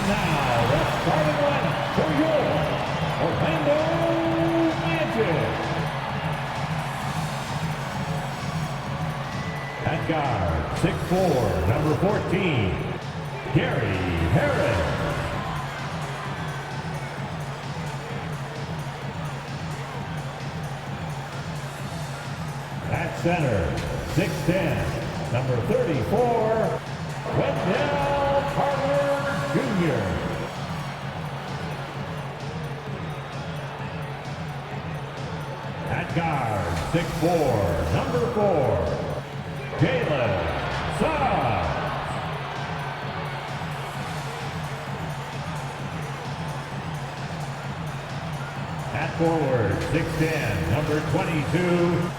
now, the starting lineup for your Orlando Magic. At guard, 6'4", number 14, Gary Harris. At center, 6'10", number 34, Wendell Carter Jr. At guard, 6'4", number 4, Jalen Suggs. At forward, 6'10", number 22,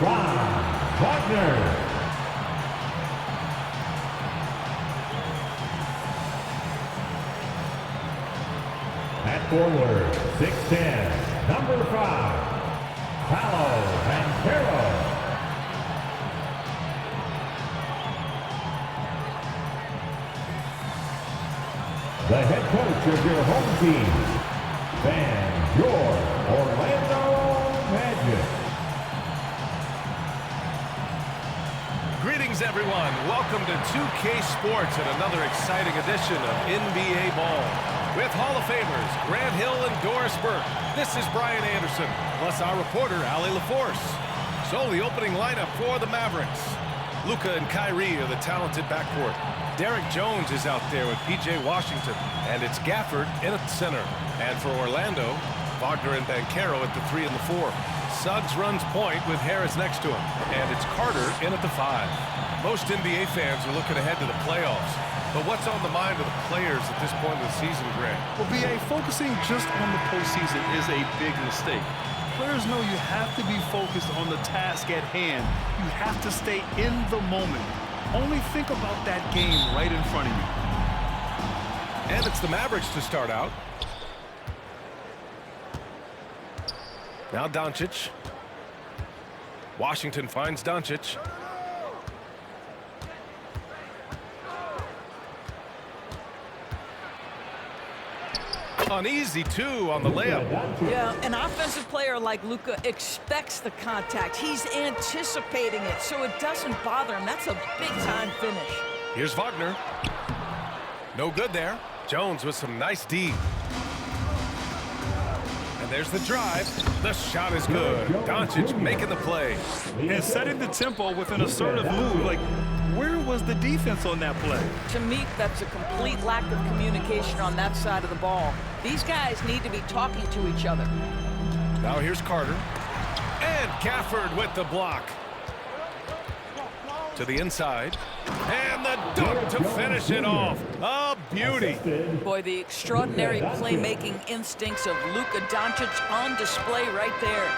Ron Wagner. At forward, 6'10", number 5, Paolo Banchero. The head coach of your home team, your Orlando Magic. Greetings, everyone. Welcome to 2K Sports and another exciting edition of NBA Ball. With Hall of Famers Grant Hill and Doris Burke, this is Brian Anderson, plus our reporter, Allie LaForce. So the opening lineup for the Mavericks. Luka and Kyrie are the talented backcourt. Derek Jones is out there with P.J. Washington, and it's Gafford in at center. And for Orlando, Wagner and Banchero at the 3 and the 4. Suggs runs point with Harris next to him, and it's Carter in at the 5. Most NBA fans are looking ahead to the playoffs, but what's on the mind of the players at this point of the season, Grant? Well, B.A., focusing just on the postseason is a big mistake. Players know you have to be focused on the task at hand. You have to stay in the moment. Only think about that game right in front of you. And it's the Mavericks to start out. Now Doncic. Washington finds Doncic. An easy 2 on the layup. Yeah, an offensive player like Luka expects the contact. He's anticipating it, so it doesn't bother him. That's a big-time finish. Here's Wagner. No good there. Jones with some nice D. And there's the drive. The shot is good. Doncic making the play. And setting the tempo with an assertive move. Like, where was the defense on that play? To me, that's a complete lack of communication on that side of the ball. These guys need to be talking to each other. Now here's Carter. And Gafford with the block. To the inside. And the dunk to finish it off. A beauty. Boy, the extraordinary playmaking instincts of Luka Doncic on display right there.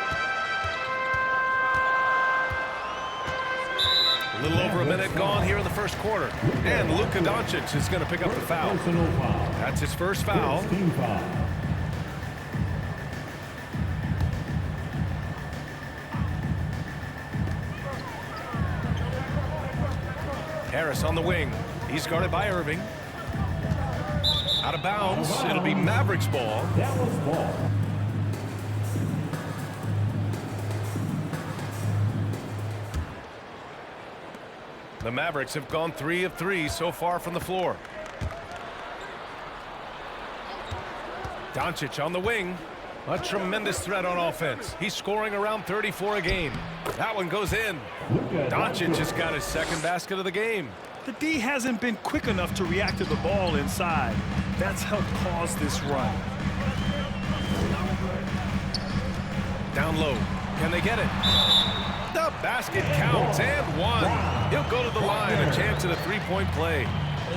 A little over a minute gone here in the first quarter. And Luka Doncic is going to pick up the foul. That's his first foul. Harris on the wing. He's guarded by Irving. Out of bounds. It'll be Mavericks ball. The Mavericks have gone 3 of 3 so far from the floor. Doncic on the wing. A tremendous threat on offense. He's scoring around 34 a game. That one goes in. Doncic has got his second basket of the game. The D hasn't been quick enough to react to the ball inside. That's helped cause this run. Down low. Can they get it? The basket counts and one. He'll go to the line. A chance at a three-point play.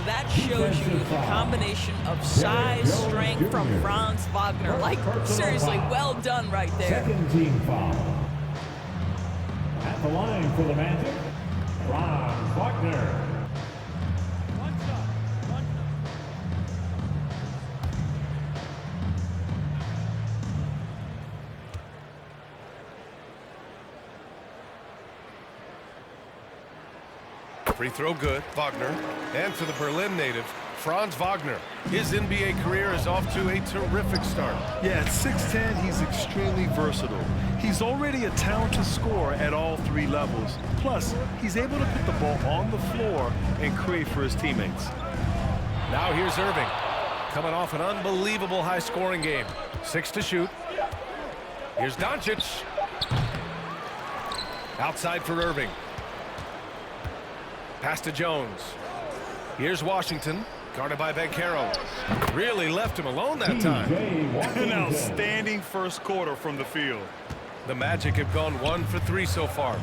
That shows you the combination of size, strength from Franz Wagner. Like, seriously, well done right there. Second team foul. At the line for the Magic, Franz Wagner. Free throw good, Wagner. And for the Berlin native, Franz Wagner. His NBA career is off to a terrific start. Yeah, at 6'10", he's extremely versatile. He's already a talented scorer at all three levels. Plus, he's able to put the ball on the floor and create for his teammates. Now here's Irving, coming off an unbelievable high-scoring game. 6 to shoot. Here's Doncic. Outside for Irving. Pass to Jones. Here's Washington, guarded by Banchero. Really left him alone that time. An outstanding first quarter from the field. The Magic have gone 1 for 3 so far.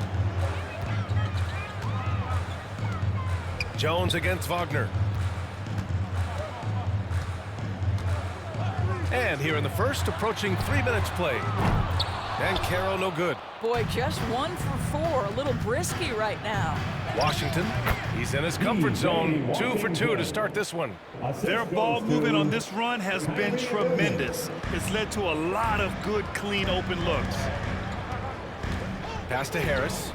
Jones against Wagner. And here in the first, approaching 3 minutes play. Banchero no good. Boy, just 1 for 4. A little brisky right now. Washington, he's in his comfort zone. 2 for 2 to start this one. Their ball movement on this run has been tremendous. It's led to a lot of good, clean, open looks. Pass to Harris.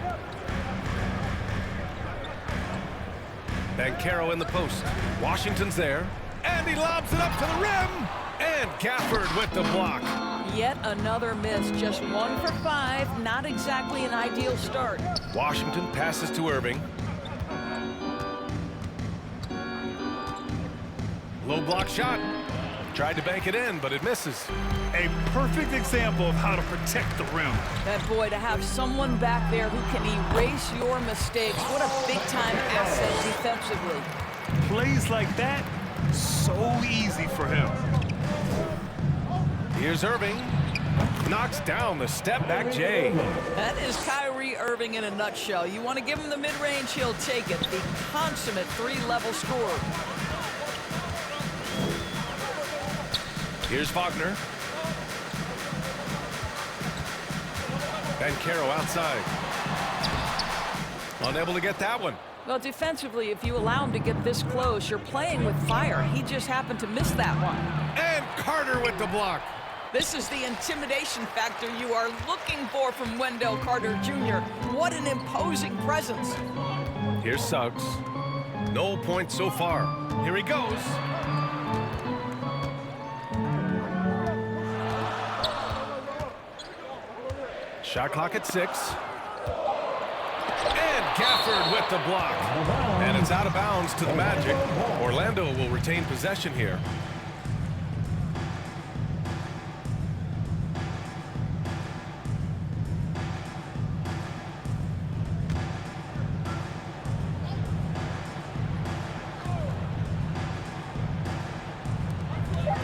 Banchero in the post. Washington's there. And he lobs it up to the rim. And Gafford with the block. Yet another miss. Just 1 for 5. Not exactly an ideal start. Washington passes to Irving. Low block shot. Tried to bank it in, but it misses. A perfect example of how to protect the rim. That boy, to have someone back there who can erase your mistakes. What a big-time asset defensively. Plays like that, so easy for him. Here's Irving. Knocks down the step-back J. That is Kyrie Irving in a nutshell. You want to give him the mid-range, he'll take it. The consummate 3-level scorer. Here's Wagner. Banchero outside. Unable to get that one. Well, defensively, if you allow him to get this close, you're playing with fire. He just happened to miss that one. And Carter with the block. This is the intimidation factor you are looking for from Wendell Carter Jr. What an imposing presence. Here's Suggs. No points so far. Here he goes. Shot clock at 6. And Gafford with the block. And it's out of bounds to the Magic. Orlando will retain possession here.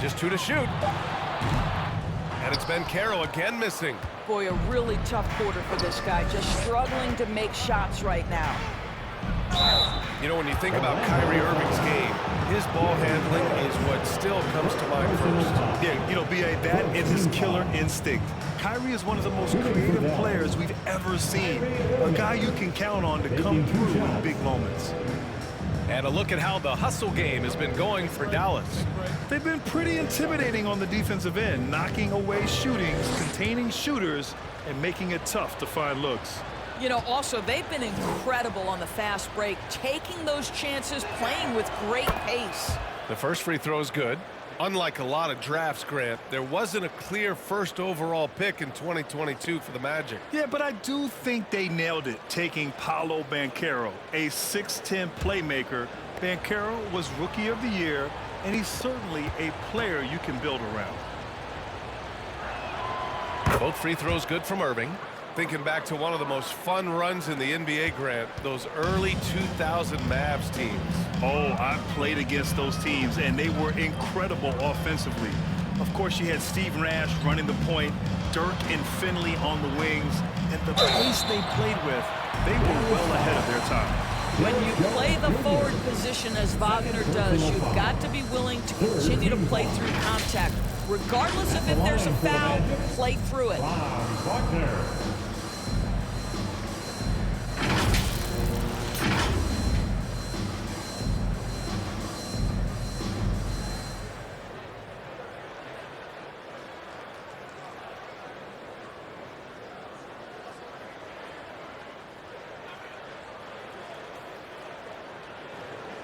Just 2 to shoot. And it's Banchero again missing. Boy, a really tough quarter for this guy. Just struggling to make shots right now. You know, when you think about Kyrie Irving's game, his ball handling is what still comes to mind first. Yeah, you know, B.A., that is his killer instinct. Kyrie is one of the most creative players we've ever seen. A guy you can count on to come through in big moments. And a look at how the hustle game has been going for Dallas. They've been pretty intimidating on the defensive end, knocking away shootings, containing shooters, and making it tough to find looks. You know, also, they've been incredible on the fast break, taking those chances, playing with great pace. The first free throw is good. Unlike a lot of drafts, Grant, there wasn't a clear first overall pick in 2022 for the Magic. Yeah, but I do think they nailed it, taking Paolo Banchero, a 6'10 playmaker. Banchero was Rookie of the Year, and he's certainly a player you can build around. Both free throws good from Irving. Thinking back to one of the most fun runs in the NBA, Grant, those early 2000 Mavs teams. Oh, I played against those teams, and they were incredible offensively. Of course, you had Steve Nash running the point, Dirk and Finley on the wings, and the pace they played with, they were well ahead of their time. When you play the forward position as Wagner does, you've got to be willing to continue to play through contact. Regardless of if there's a foul, play through it. Wagner.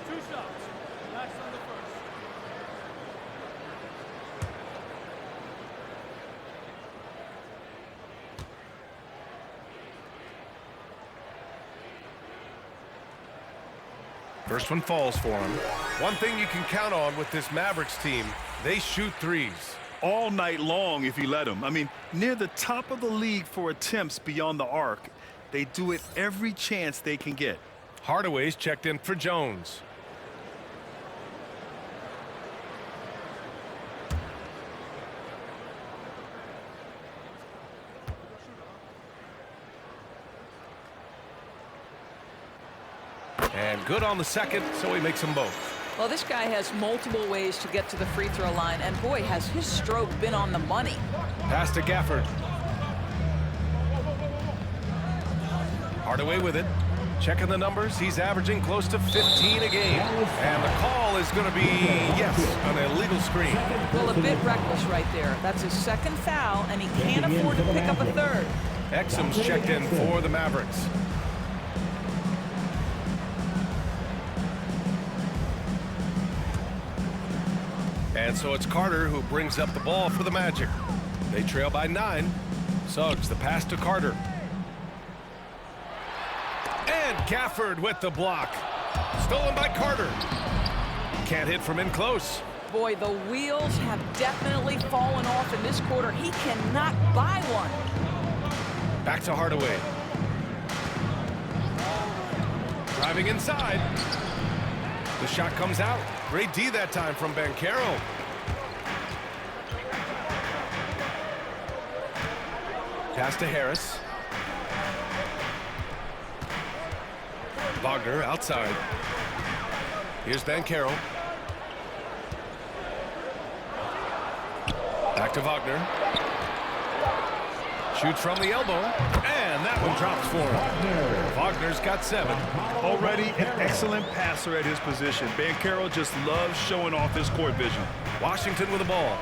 Two shots. Max on the first. First one falls for him. One thing you can count on with this Mavericks team, they shoot threes. All night long if you let them. I mean, near the top of the league for attempts beyond the arc. They do it every chance they can get. Hardaway's checked in for Jones. And good on the second, so he makes them both. Well, this guy has multiple ways to get to the free throw line, and boy, has his stroke been on the money. Pass to Gafford. Hardaway with it. Checking the numbers. He's averaging close to 15 a game. And the call is going to be, yes, an illegal screen. Well, a bit reckless right there. That's his second foul, and he can't afford to pick up a third. Exum's checked in for the Mavericks. And so it's Carter who brings up the ball for the Magic. They trail by 9. Suggs, the pass to Carter. And Gafford with the block. Stolen by Carter. Can't hit from in close. Boy, the wheels have definitely fallen off in this quarter. He cannot buy one. Back to Hardaway. Driving inside. The shot comes out. Great D that time from Banchero. Pass to Harris. Wagner outside. Here's Banchero. Back to Wagner. Shoots from the elbow. And that one drops for him. Wagner's got 7. Already an excellent passer at his position. Banchero just loves showing off his court vision. Washington with the ball.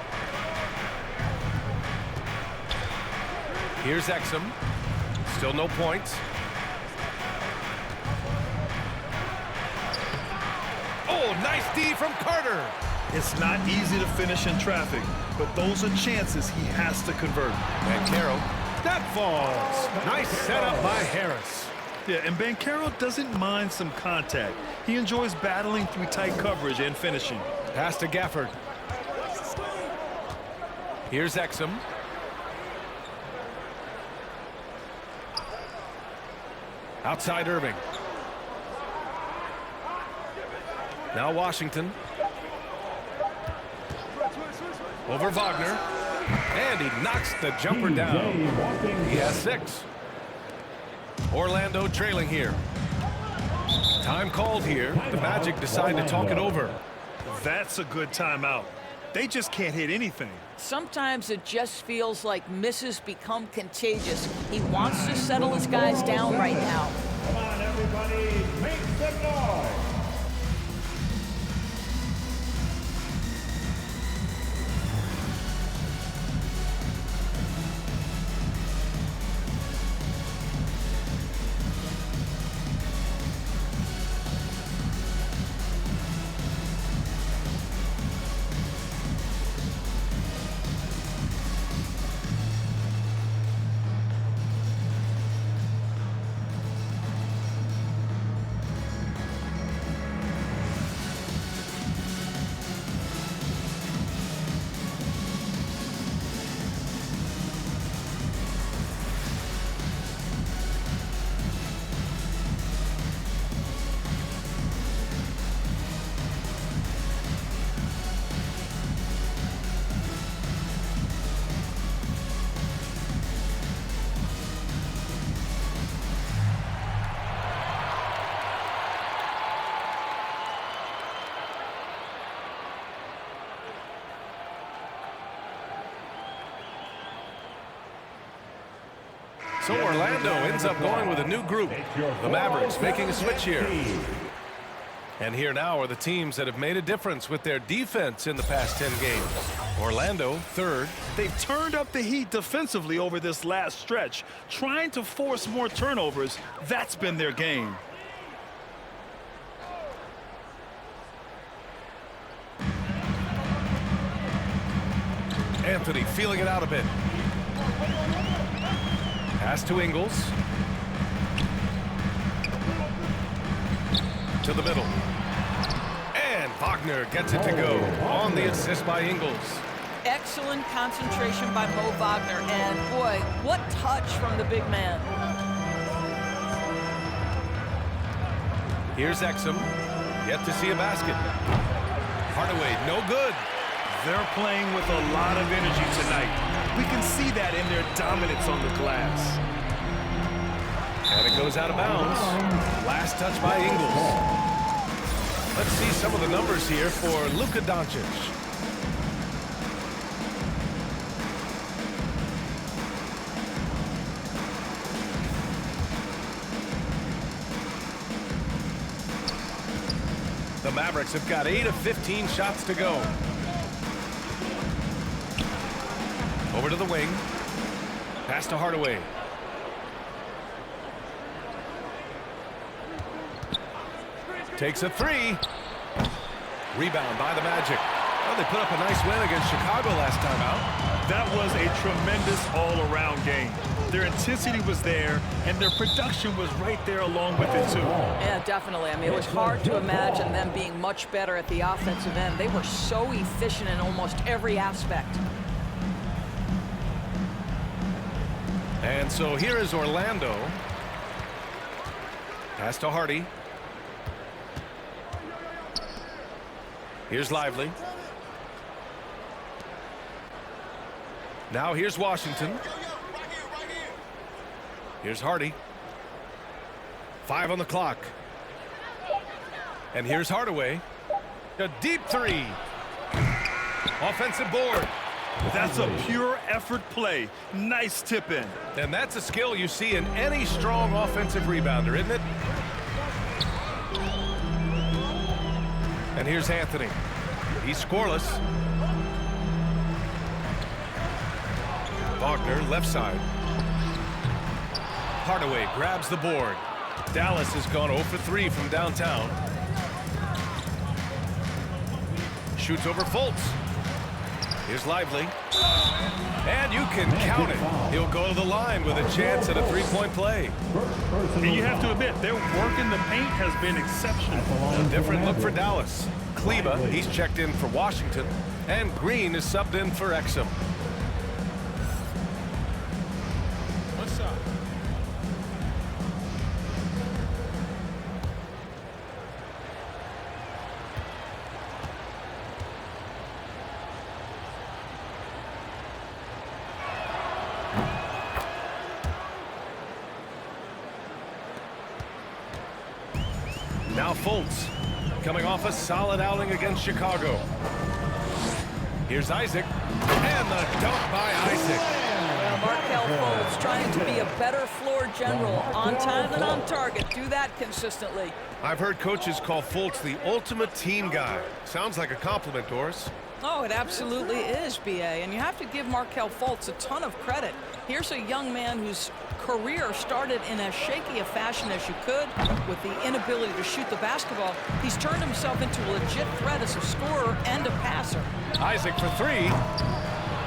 Here's Exum. Still no points. Oh, nice D from Carter. It's not easy to finish in traffic, but those are chances he has to convert. Banchero. That falls. Nice setup by Harris. Yeah, and Banchero doesn't mind some contact. He enjoys battling through tight coverage and finishing. Pass to Gafford. Here's Exum. Outside Irving. Now Washington. Over Wagner. And he knocks the jumper down. He has 6. Orlando trailing here. Time called here. The Magic decide to talk it over. That's a good timeout. They just can't hit anything. Sometimes it just feels like misses become contagious. He wants to settle his guys down right now. Come on, everybody, make some noise. So Orlando ends up going with a new group. The Mavericks making a switch here. And here now are the teams that have made a difference with their defense in the past 10 games. Orlando, 3rd. They've turned up the heat defensively over this last stretch, trying to force more turnovers. That's been their game. Anthony feeling it out a bit. Pass to Ingles. To the middle. Wagner gets it to go on the assist by Ingles. Excellent concentration by Mo Wagner, and boy, what touch from the big man. Here's Exum, yet to see a basket. Hardaway, no good. They're playing with a lot of energy tonight. We can see that in their dominance on the glass. And it goes out of bounds. Last touch by Ingles. Let's see some of the numbers here for Luka Doncic. The Mavericks have got 8 of 15 shots to go. Over to the wing. Pass to Hardaway. Takes a three. Rebound by the Magic. Well, they put up a nice win against Chicago last time out. That was a tremendous all-around game. Their intensity was there, and their production was right there along with it, too. Yeah, definitely. I mean, it was hard to imagine them being much better at the offensive end. They were so efficient in almost every aspect. And so here is Orlando. Pass to Hardy. Here's Lively. Now here's Washington. Here's Hardy. 5 on the clock. And here's Hardaway. A deep three. Offensive board. That's a pure effort play. Nice tip in. And that's a skill you see in any strong offensive rebounder, isn't it? And here's Anthony. He's scoreless. Wagner, left side. Hardaway grabs the board. Dallas has gone 0 for 3 from downtown. Shoots over Fultz. Here's Lively. And you can count it. He'll go to the line with a chance at a three-point play. And you have to admit, their work in the paint has been exceptional. A different look for Dallas. Kleba, he's checked in for Washington. And Green is subbed in for Exum. What's up? Now Fultz, coming off a solid outing against Chicago. Here's Isaac, and the dunk by Isaac. Well, Markelle Fultz trying to be a better floor general, on time and on target. Do that consistently. I've heard coaches call Fultz the ultimate team guy. Sounds like a compliment, Doris. Oh, it absolutely is, B.A., and you have to give Markelle Fultz a ton of credit. Here's a young man whose career started in as shaky a fashion as you could with the inability to shoot the basketball. He's turned himself into a legit threat as a scorer and a passer. Isaac for three.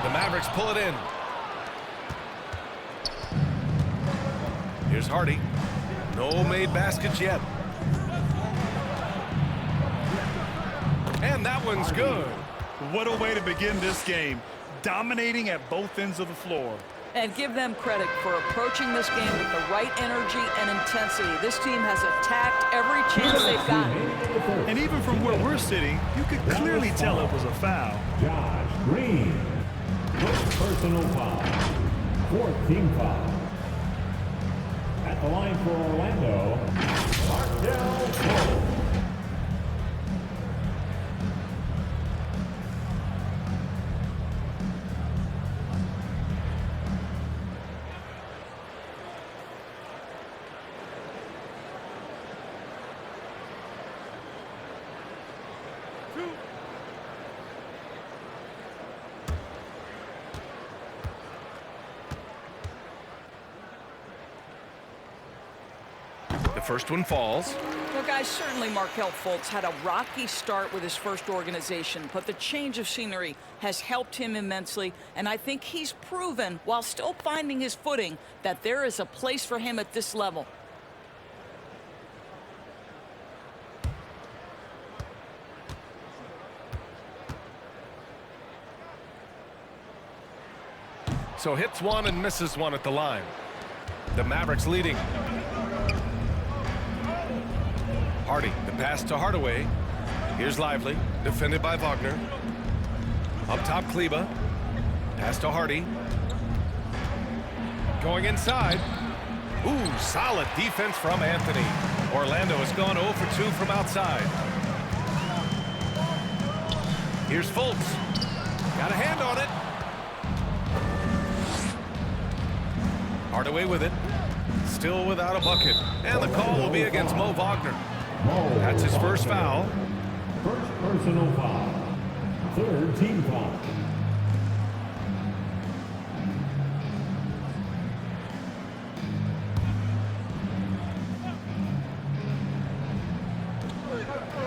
The Mavericks pull it in. Here's Hardy. No made baskets yet. And that one's good. What a way to begin this game. Dominating at both ends of the floor. And give them credit for approaching this game with the right energy and intensity. This team has attacked every chance they've gotten. And even from where we're sitting, you could clearly tell it was a foul. Josh Green. First personal foul. Fourth team foul. At the line for Orlando, Markelle Fultz. The first one falls. Well, guys, certainly Markelle Fultz had a rocky start with his first organization, but the change of scenery has helped him immensely, and I think he's proven, while still finding his footing, that there is a place for him at this level. so hits one and misses one at the line. The Mavericks leading. Hardy, the pass to Hardaway. Here's Lively, defended by Wagner. Up top, Kleba. Pass to Hardy. Going inside. Ooh, solid defense from Anthony. Orlando has gone 0 for 2 from outside. Here's Fultz. Got a hand on it. Hardaway with it. Still without a bucket. And the call will be against Mo Wagner. That's his first foul. First personal foul. Third team foul.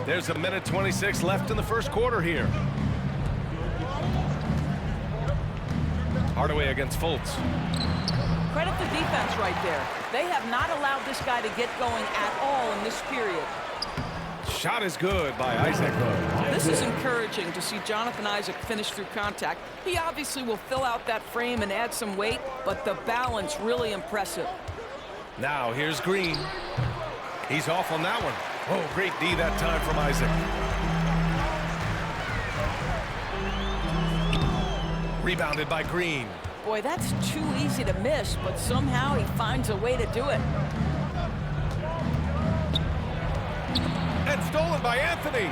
There's a minute 26 left in the first quarter here. Hardaway against Fultz. Credit the defense right there. They have not allowed this guy to get going at all in this period. Shot is good by Isaac. This is encouraging to see Jonathan Isaac finish through contact. He obviously will fill out that frame and add some weight, but the balance really impressive. Now here's Green. He's off on that one. Oh, great D that time from Isaac. Rebounded by Green. Boy, that's too easy to miss, but somehow he finds a way to do it. And stolen by Anthony.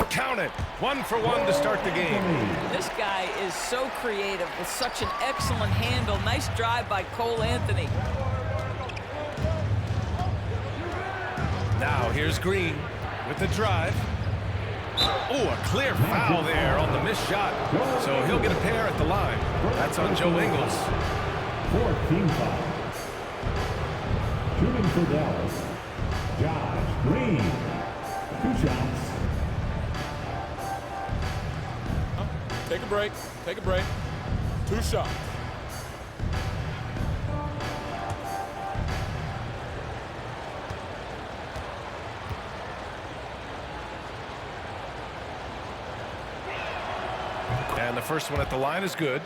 Count it. 1 for 1 to start the game. This guy is so creative with such an excellent handle. Nice drive by Cole Anthony. Now here's Green with the drive. Oh, a clear foul there on the missed shot. So he'll get a pair at the line. That's on Joe Ingles. Fourth team foul. Shooting for Dallas, Josh Green. 2 shots. Take a break. Take a break. 2 shots. And the first one at the line is good.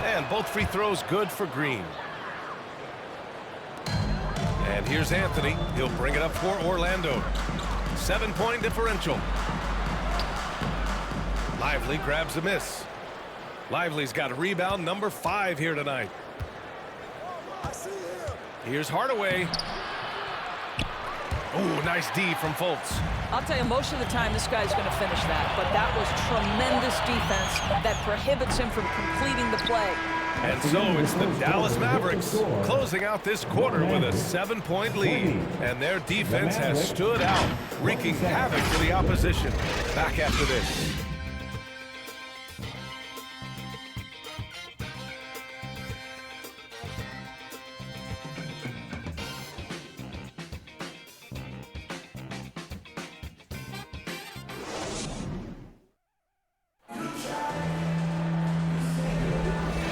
And both free throws good for Green. And here's Anthony. He'll bring it up for Orlando. 7-point differential. Lively grabs a miss. Lively's got rebound number 5 here tonight. Here's Hardaway. Oh, nice D from Fultz. I'll tell you, most of the time this guy's going to finish that, but that was tremendous defense that prohibits him from completing the play. And so it's the Dallas Mavericks closing out this quarter with a 7-point lead. And their defense has stood out, wreaking havoc for the opposition. Back after this.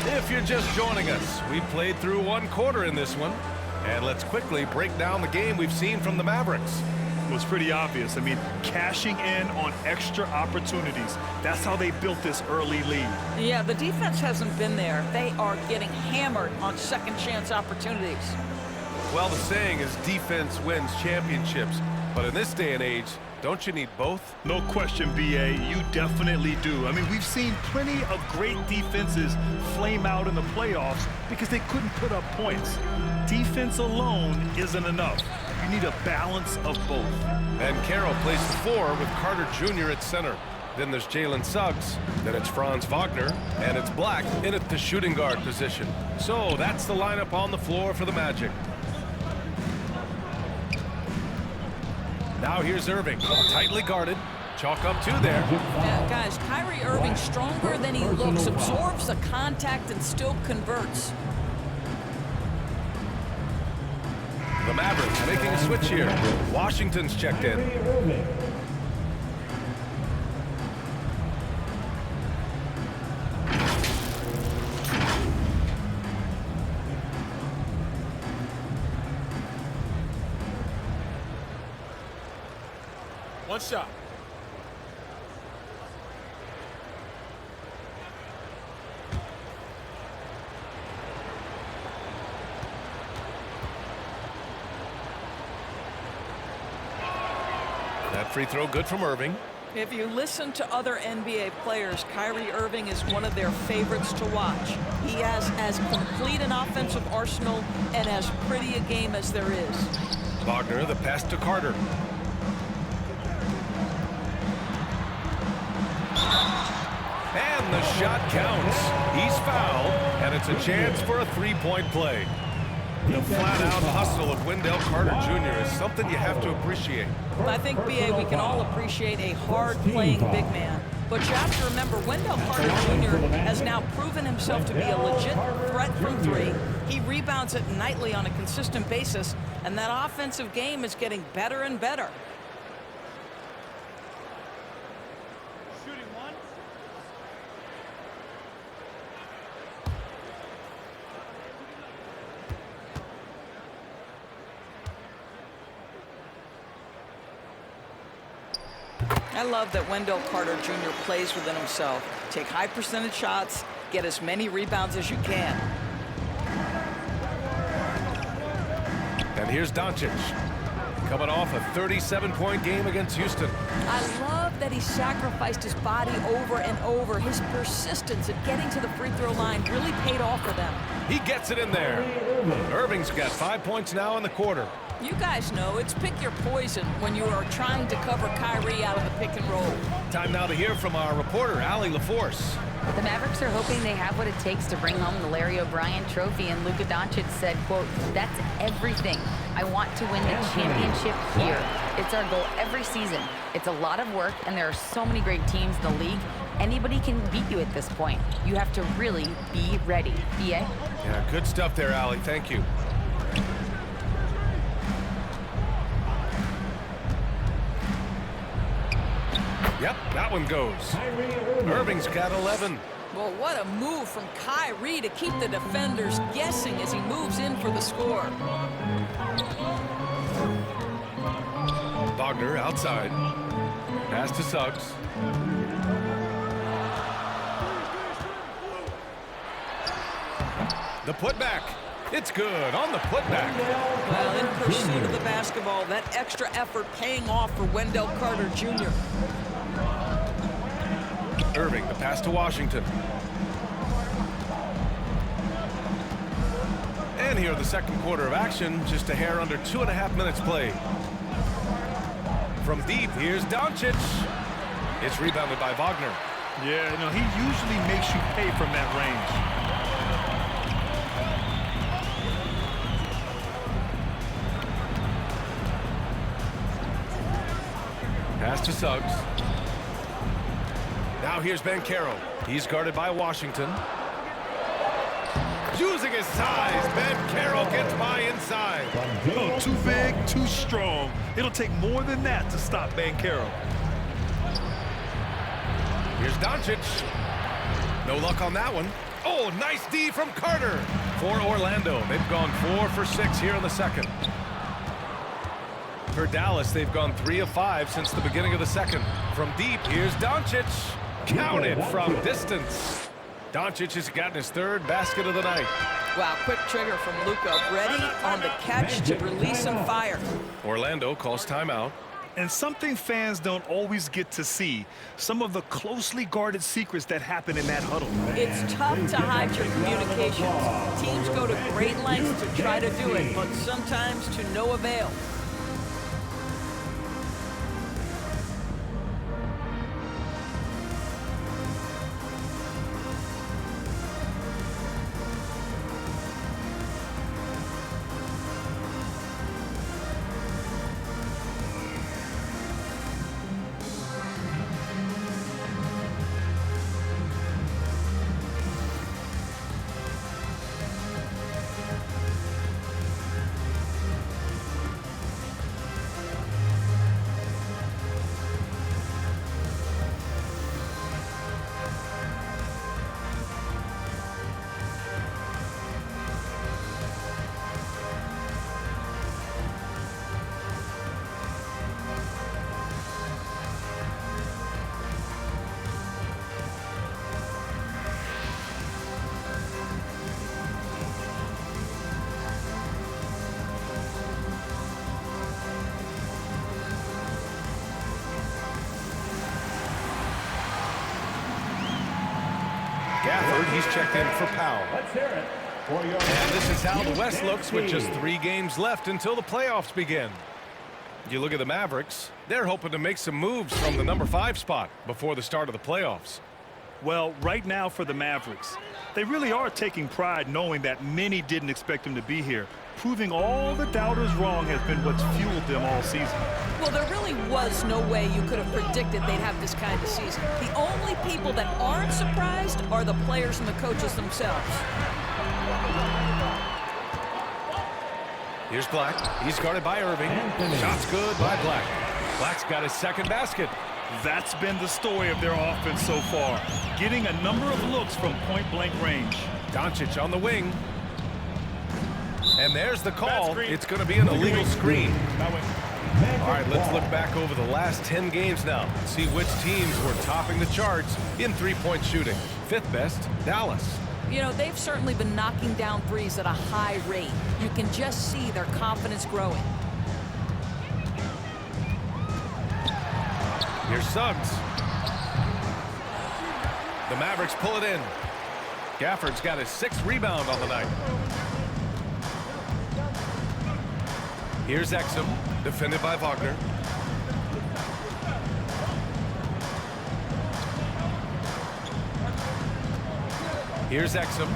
If you're just joining us, we played through 1 quarter in this one. And let's quickly break down the game we've seen from the Mavericks. It was pretty obvious. I mean, cashing in on extra opportunities. That's how they built this early lead. Yeah, the defense hasn't been there. They are getting hammered on second chance opportunities. Well, the saying is defense wins championships. But in this day and age, don't you need both? No question, B.A., you definitely do. I mean, we've seen plenty of great defenses flame out in the playoffs because they couldn't put up points. Defense alone isn't enough. You need a balance of both. And Carroll plays the 4 with Carter Jr. at center. Then there's Jalen Suggs. Then it's Franz Wagner. And it's Black in at the shooting guard position. So that's the lineup on the floor for the Magic. Now here's Irving, tightly guarded. Chalk up 2 there. Yeah, guys, Kyrie Irving stronger than he looks, absorbs the contact and still converts. The Mavericks making a switch here. Washington's checked in. Kyrie Irving. One shot. That free throw good from Irving. If you listen to other NBA players, Kyrie Irving is one of their favorites to watch. He has as complete an offensive arsenal and as pretty a game as there is. Wagner, the pass to Carter. And the shot counts. He's fouled, and it's a chance for a three-point play. The flat-out hustle of Wendell Carter Jr. is something you have to appreciate. I think, B.A., we can all appreciate a hard-playing big man. But you have to remember, Wendell Carter Jr. has now proven himself to be a legit threat from three. He rebounds it nightly on a consistent basis, and that offensive game is getting better and better. I love that Wendell Carter Jr. plays within himself. Take high percentage shots, get as many rebounds as you can. And here's Doncic, coming off a 37-point game against Houston. I love that he sacrificed his body over and over. His persistence at getting to the free throw line really paid off for them. He gets it in there. Irving's got 5 points now in the quarter. You guys know it's pick your poison when you are trying to cover Kyrie out of the pick and roll. Time now to hear from our reporter, Allie LaForce. The Mavericks are hoping they have what it takes to bring home the Larry O'Brien trophy, and Luka Doncic said, quote, "That's everything. I want to win the championship here. It's our goal every season. It's a lot of work, and there are so many great teams in the league. Anybody can beat you at this point. You have to really be ready." B.A.? Yeah, good stuff there, Allie. Thank you. Yep, that one goes. Irving's got 11. Well, what a move from Kyrie to keep the defenders guessing as he moves in for the score. Wagner outside. Pass to Suggs. The putback. It's good on the putback. Well, in pursuit of the basketball, that extra effort paying off for Wendell Carter Jr. Irving, the pass to Washington. And here the second quarter of action, just a hair under 2.5 minutes played. From deep, here's Doncic. It's rebounded by Wagner. Yeah, you know, he usually makes you pay from that range. Pass to Suggs. Now here's Banchero. He's guarded by Washington. Using his size, Banchero gets by inside. Oh, too big, too strong. It'll take more than that to stop Banchero. Here's Doncic. No luck on that one. Oh, nice D from Carter. For Orlando, they've gone 4 for 6 here in the second. For Dallas, they've gone 3 of 5 since the beginning of the second. From deep, here's Doncic. Counted from distance. Doncic has gotten his third basket of the night. Wow, quick trigger from Luka. Ready on the catch to release and fire. Orlando calls timeout. And something fans don't always get to see, some of the closely guarded secrets that happen in that huddle. It's tough to hide your communications. Teams go to great lengths to try to do it, but sometimes to no avail. he's checked in for Powell. Let's hear it for your... And this is how the West looks with just 3 games left until the playoffs begin. You look at the Mavericks, they're hoping to make some moves from the number 5 spot before the start of the playoffs. Well, right now for the Mavericks, they really are taking pride knowing that many didn't expect them to be here. Proving all the doubters wrong has been what's fueled them all season. Well, there really was no way you could have predicted they'd have this kind of season. The only people that aren't surprised are the players and the coaches themselves. Here's Black. He's guarded by Irving. Shot's good by Black. Black's got his second basket. That's been the story of their offense so far, getting a number of looks from point-blank range. Doncic on the wing. And there's the call. It's going to be an illegal screen. All right, let's look back over the last 10 games now and see which teams were topping the charts in three-point shooting. 5th best, Dallas. You know, they've certainly been knocking down threes at a high rate. You can just see their confidence growing. Here's Suggs. The Mavericks pull it in. Gafford's got his 6th rebound on the night. Here's Exum, defended by Wagner. Here's Exum.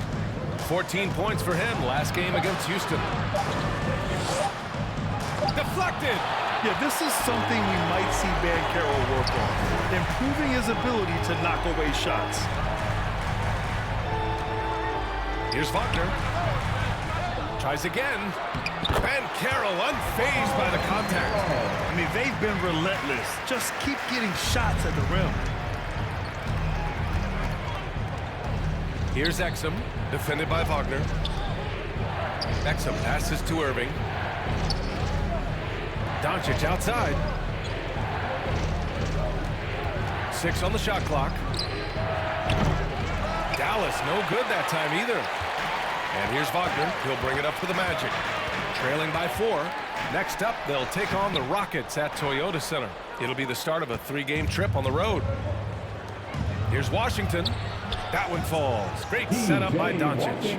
14 points for him last game against Houston. Deflected! Yeah, this is something we might see Banchero work on, improving his ability to knock away shots. Here's Wagner. Tries again. Banchero unfazed by the contact. I mean, they've been relentless. Just keep getting shots at the rim. Here's Exum, defended by Wagner. Exum passes to Irving. Doncic outside. 6 on the shot clock. Dallas no good that time either. And here's Wagner. He'll bring it up for the Magic. Trailing by 4. Next up, they'll take on the Rockets at Toyota Center. It'll be the start of a 3-game trip on the road. Here's Washington. That one falls. Great setup by Doncic.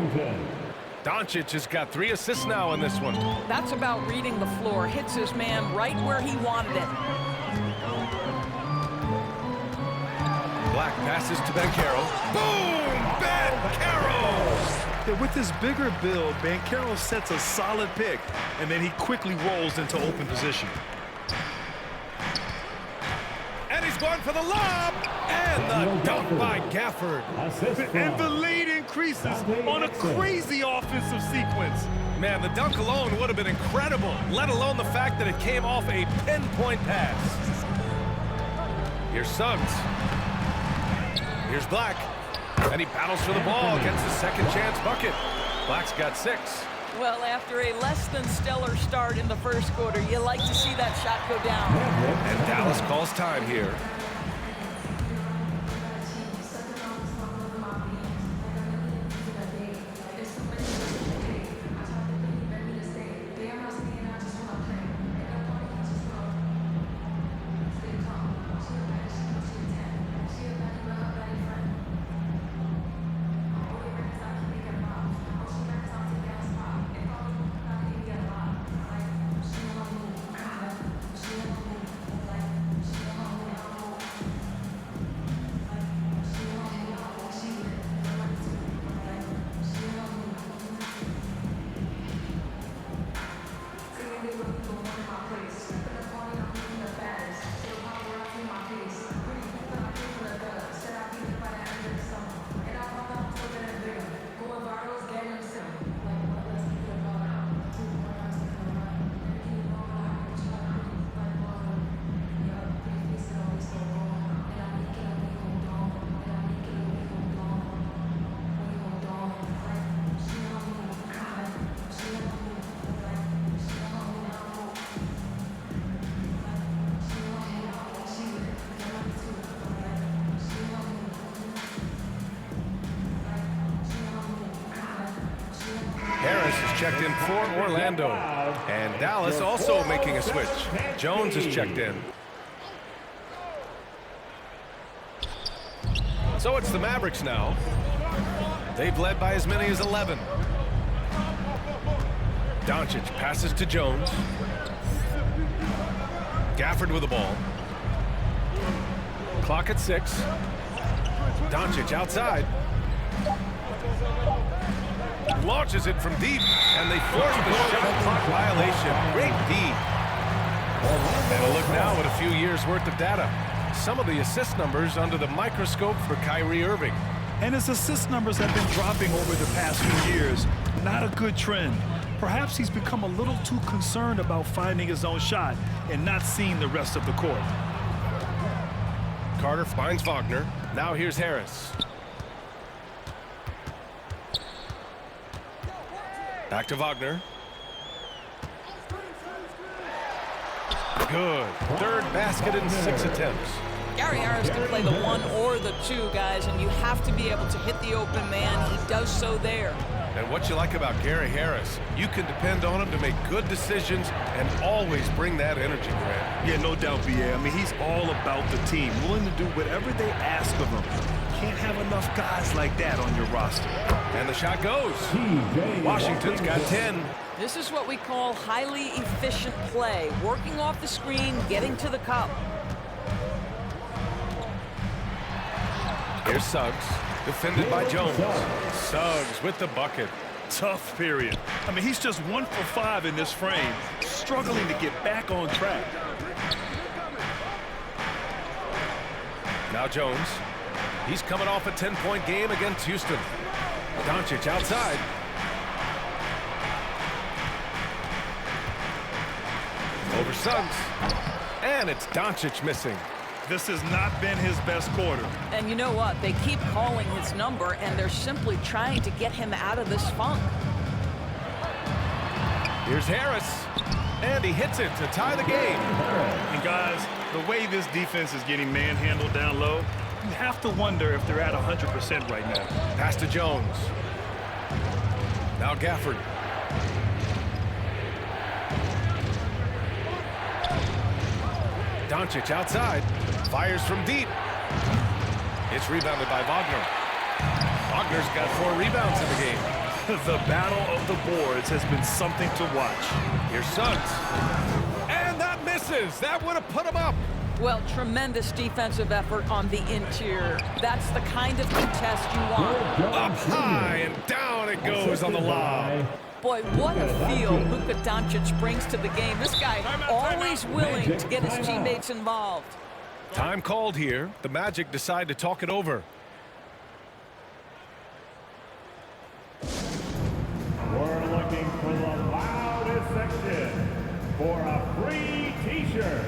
Doncic has got 3 assists now in this one. That's about reading the floor. Hits his man right where he wanted it. Black passes to Banchero. Boom! Banchero! Yeah, with his bigger build, Banchero sets a solid pick, and then he quickly rolls into open position. And he's going for the lob! And the dunk by Gafford. And the lead increases on a crazy offensive sequence. Man, the dunk alone would have been incredible, let alone the fact that it came off a pinpoint pass. Here's Suggs. Here's Black. And he battles for the ball, gets the second chance bucket. Black's got 6. Well, after a less than stellar start in the first quarter, you like to see that shot go down. And Dallas calls time here. Checked in for Orlando. And Dallas also making a switch. Jones is checked in. So it's the Mavericks now. They've led by as many as 11. Doncic passes to Jones. Gafford with the ball. Clock at 6. Doncic outside. Launches it from deep, and they force the shot clock violation. Great D. And a look now at a few years' worth of data. Some of the assist numbers under the microscope for Kyrie Irving. And his assist numbers have been dropping over the past few years. Not a good trend. Perhaps he's become a little too concerned about finding his own shot and not seeing the rest of the court. Carter finds Wagner. Now here's Harris. Back to Wagner. Good. Third basket in 6 attempts. Gary Harris can play the 1 or the 2, guys, and you have to be able to hit the open man. He does so there. And what you like about Gary Harris, you can depend on him to make good decisions and always bring that energy, Grant. Yeah, no doubt, B.A. I mean, he's all about the team, willing to do whatever they ask of him. Can't have enough guys like that on your roster. And the shot goes. Washington's got 10. This is what we call highly efficient play. Working off the screen, getting to the cup. Here's Suggs, defended by Jones. Suggs with the bucket. Tough period. I mean, he's just 1 for 5 in this frame, struggling to get back on track. Now Jones. He's coming off a 10-point game against Houston. Doncic outside. Over Suggs. And it's Doncic missing. This has not been his best quarter. And you know what? They keep calling his number, and they're simply trying to get him out of this funk. Here's Harris. And he hits it to tie the game. And guys, the way this defense is getting manhandled down low, you have to wonder if they're at 100% right now. Pass to Jones. Now Gafford. Doncic outside. Fires from deep. It's rebounded by Wagner. Wagner's got 4 rebounds in the game. The battle of the boards has been something to watch. Here's Suggs. And that misses. That would have put him up. Well, tremendous defensive effort on the interior. That's the kind of contest you want. Up high and down it goes on the lob. Boy, what a feel Luka Doncic brings to the game. This guy always willing to get his teammates involved. Time called here. The Magic decide to talk it over. We're looking for the loudest section for a free T-shirt.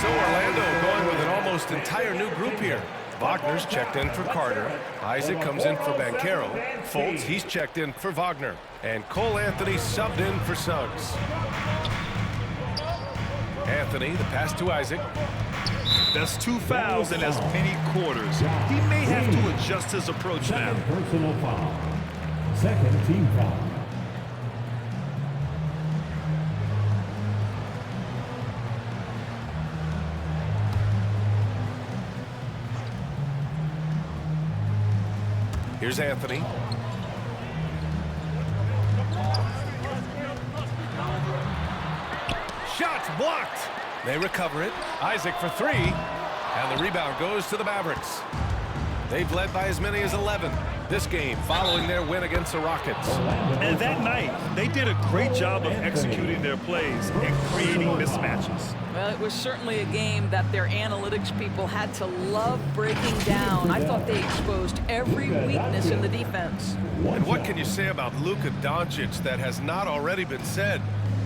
So Orlando going with an almost entire new group here. Wagner's checked in for Carter. Isaac comes in for Banchero. Fultz, he's checked in for Wagner. And Cole Anthony subbed in for Suggs. Anthony, the pass to Isaac. That's 2 fouls in as many quarters. He may have to adjust his approach now. Second personal foul. Second team foul. Here's Anthony. Shot It's blocked. They recover it. Isaac for three. And the rebound goes to the Mavericks. They've led by as many as 11 this game following their win against the Rockets. And that night, they did a great job of executing their plays and creating mismatches. Well, it was certainly a game that their analytics people had to love breaking down. I thought they exposed every weakness in the defense. And what can you say about Luka Doncic that has not already been said?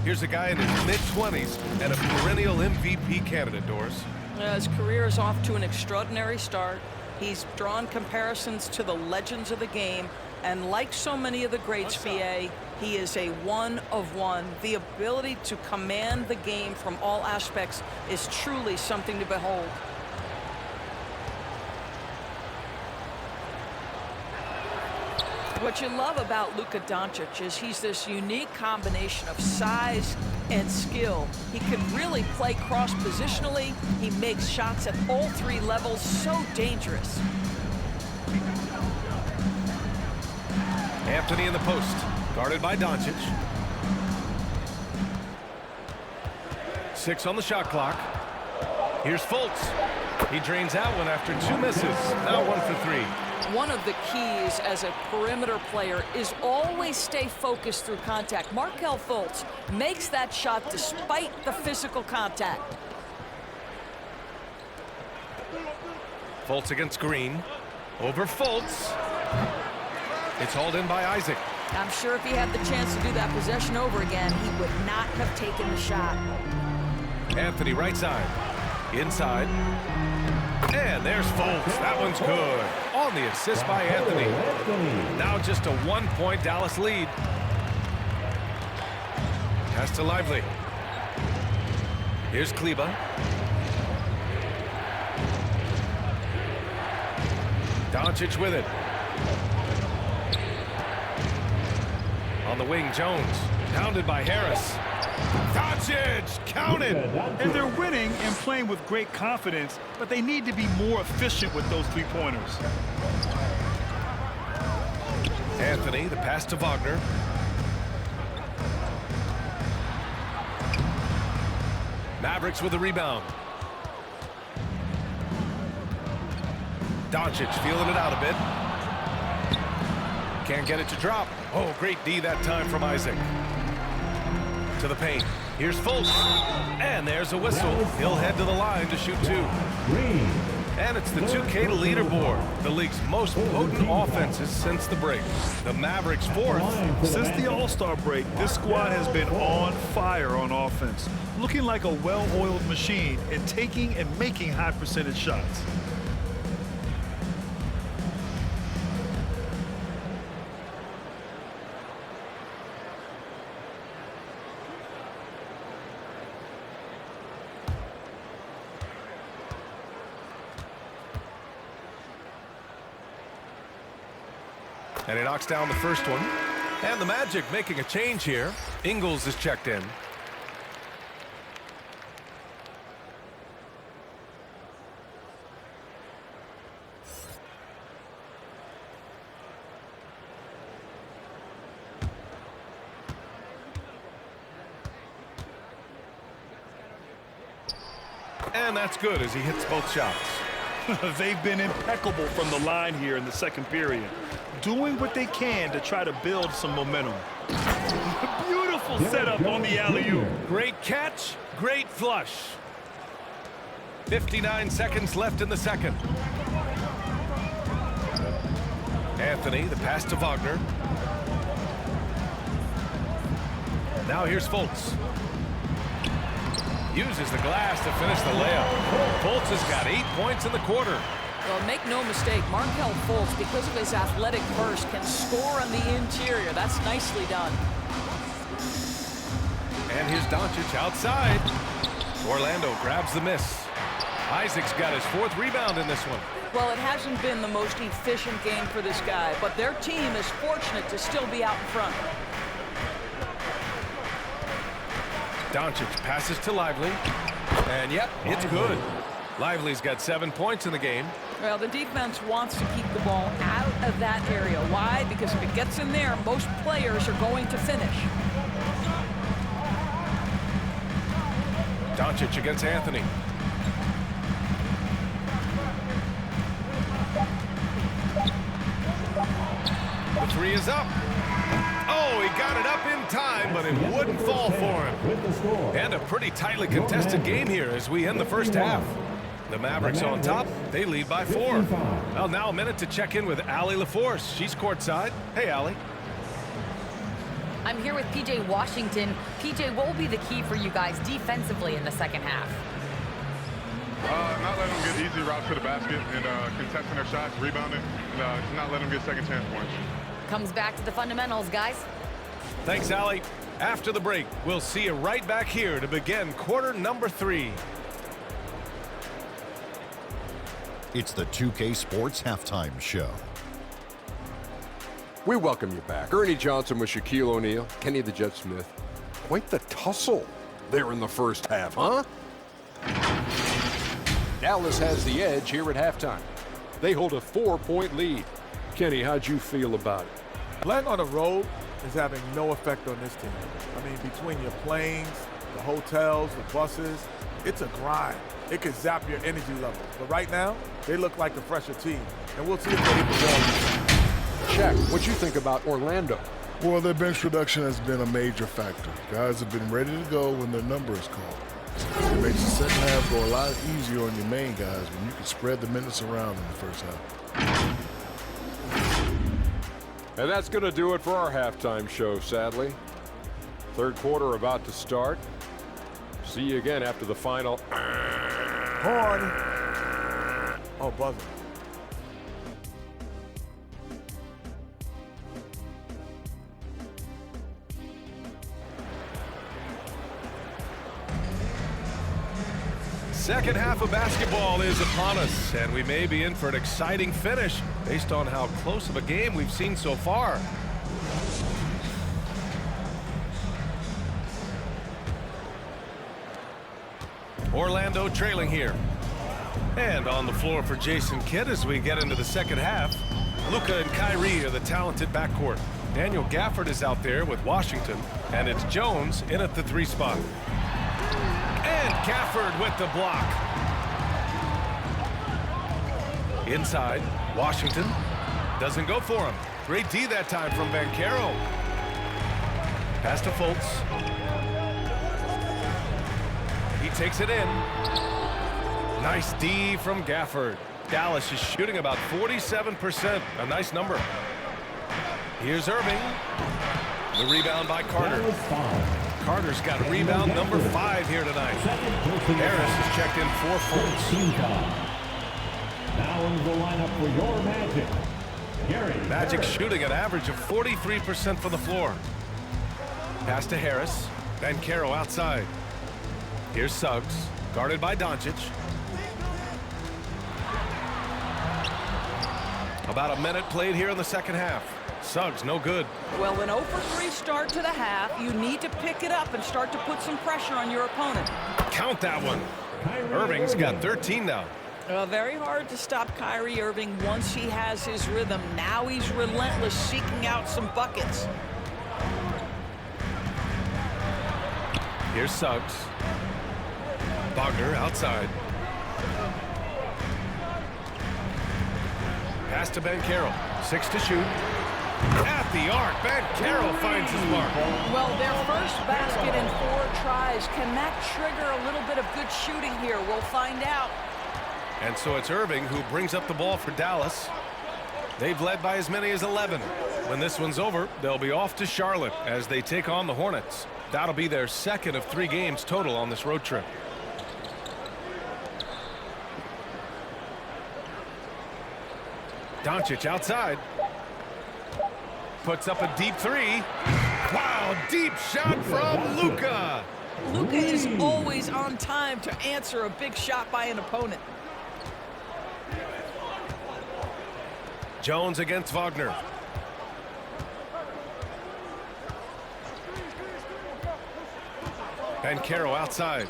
Here's a guy in his mid-20s and a perennial MVP candidate, Doris. His career is off to an extraordinary start. He's drawn comparisons to the legends of the game, and like so many of the greats, BA, he is a one of one. The ability to command the game from all aspects is truly something to behold. What you love about Luka Doncic is he's this unique combination of size and skill. He can really play cross-positionally. He makes shots at all three levels, so dangerous. Anthony in the post, guarded by Doncic. 6 on the shot clock. Here's Fultz. He drains out one after 2 misses. Now 1 for 3. One of the keys as a perimeter player is always stay focused through contact. Markelle Fultz makes that shot despite the physical contact. Fultz against Green. Over Fultz. It's hauled in by Isaac. I'm sure if he had the chance to do that possession over again, he would not have taken the shot. Anthony right side. Inside. And there's Fultz. That one's good. On the assist by Anthony. Now just a 1-point Dallas lead. Pass to Lively. Here's Kleba. Doncic with it. On the wing, Jones. Pounded by Harris. Doncic, counted. And they're winning and playing with great confidence, but they need to be more efficient with those three-pointers. Anthony, the pass to Wagner. Mavericks with the rebound. Doncic feeling it out a bit. Can't get it to drop. Oh, great D that time from Isaac. To the paint. Here's Fultz. And there's a whistle. He'll head to the line to shoot 2. And it's the 2K leaderboard. The league's most potent offenses since the break. The Mavericks 4th. Since the All-Star break, this squad has been on fire on offense, looking like a well-oiled machine and taking and making high-percentage shots. And he knocks down the first one. And the Magic making a change here. Ingles is checked in. And that's good as he hits both shots. They've been impeccable from the line here in the second period, doing what they can to try to build some momentum. Beautiful setup on the alley-oop. Great catch, great flush. 59 seconds left in the second. Anthony, the pass to Wagner. Now here's Fultz. Uses the glass to finish the layup. Fultz has got 8 points in the quarter. Well, make no mistake, Markelle Fultz, because of his athletic burst, can score on the interior. That's nicely done. And here's Doncic outside. Orlando grabs the miss. Isaac's got his 4th rebound in this one. Well, it hasn't been the most efficient game for this guy, but their team is fortunate to still be out in front. Doncic passes to Lively. And yep, it's good. Lively's got 7 points in the game. Well, the defense wants to keep the ball out of that area. Why? Because if it gets in there, most players are going to finish. Doncic against Anthony. The three is up. Oh, he got it up in time, but it wouldn't fall for him. And a pretty tightly contested game here as we end the first half. The Mavericks on top. They lead by 4. Well, now a minute to check in with Allie LaForce. She's courtside. Hey, Allie. I'm here with PJ Washington. PJ, what will be the key for you guys defensively in the second half? Not letting them get easy routes to the basket and contesting their shots, rebounding, and not letting them get second chance points. Comes back to the fundamentals, guys. Thanks, Allie. After the break, we'll see you right back here to begin quarter number 3. It's the 2K Sports Halftime Show. We welcome you back. Ernie Johnson with Shaquille O'Neal, Kenny the Jet Smith. Quite the tussle there in the first half, huh? Dallas has the edge here at halftime. They hold a 4-point lead. Kenny, how'd you feel about it? Playing on the road is having no effect on this team. I mean, between your planes, the hotels, the buses, it's a grind. It could zap your energy level. But right now, they look like a fresher team. And we'll see if they can go. Shaq, what you think about Orlando? Well, their bench production has been a major factor. Guys have been ready to go when their number is called. It makes the second half go a lot easier on your main guys when you can spread the minutes around in the first half. And that's going to do it for our halftime show, sadly. Third quarter about to start. See you again after the final. Horn. Oh, buzzer. Second half of basketball is upon us, and we may be in for an exciting finish based on how close of a game we've seen so far. Orlando trailing here. And on the floor for Jason Kidd as we get into the second half. Luka and Kyrie are the talented backcourt. Daniel Gafford is out there with Washington, and it's Jones in at the 3 spot. And Gafford with the block. Inside, Washington doesn't go for him. Great D that time from Banchero. Pass to Fultz. He takes it in. Nice D from Gafford. Dallas is shooting about 47%. A nice number. Here's Irving. The rebound by Carter. Carter's got rebound number 5 here tonight. Harris has checked in 4 Fultz. Now in the lineup for your Magic. Gary Magic Harris. shooting an average of 43% from the floor. Pass to Harris. Banchero outside. Here's Suggs, guarded by Doncic. About a minute played here in the second half. Suggs, no good. Well, an 0-for-3 start to the half. You need to pick it up and start to put some pressure on your opponent. Count that one. Irving's got 13 now. Very hard to stop Kyrie Irving once he has his rhythm. Now he's relentless, seeking out some buckets. Here's Suggs. Wagner outside. Pass to Banchero. 6 to shoot. At the arc, Banchero finds his mark. Well, their first basket in 4 tries. Can that trigger a little bit of good shooting here? We'll find out. And so it's Irving who brings up the ball for Dallas. They've led by as many as 11. When this one's over, they'll be off to Charlotte as they take on the Hornets. That'll be their second of 3 games total on this road trip. Doncic outside. Puts up a deep 3. Wow, deep shot from Luka. Luka is always on time to answer a big shot by an opponent. Jones against Wagner. Banchero outside.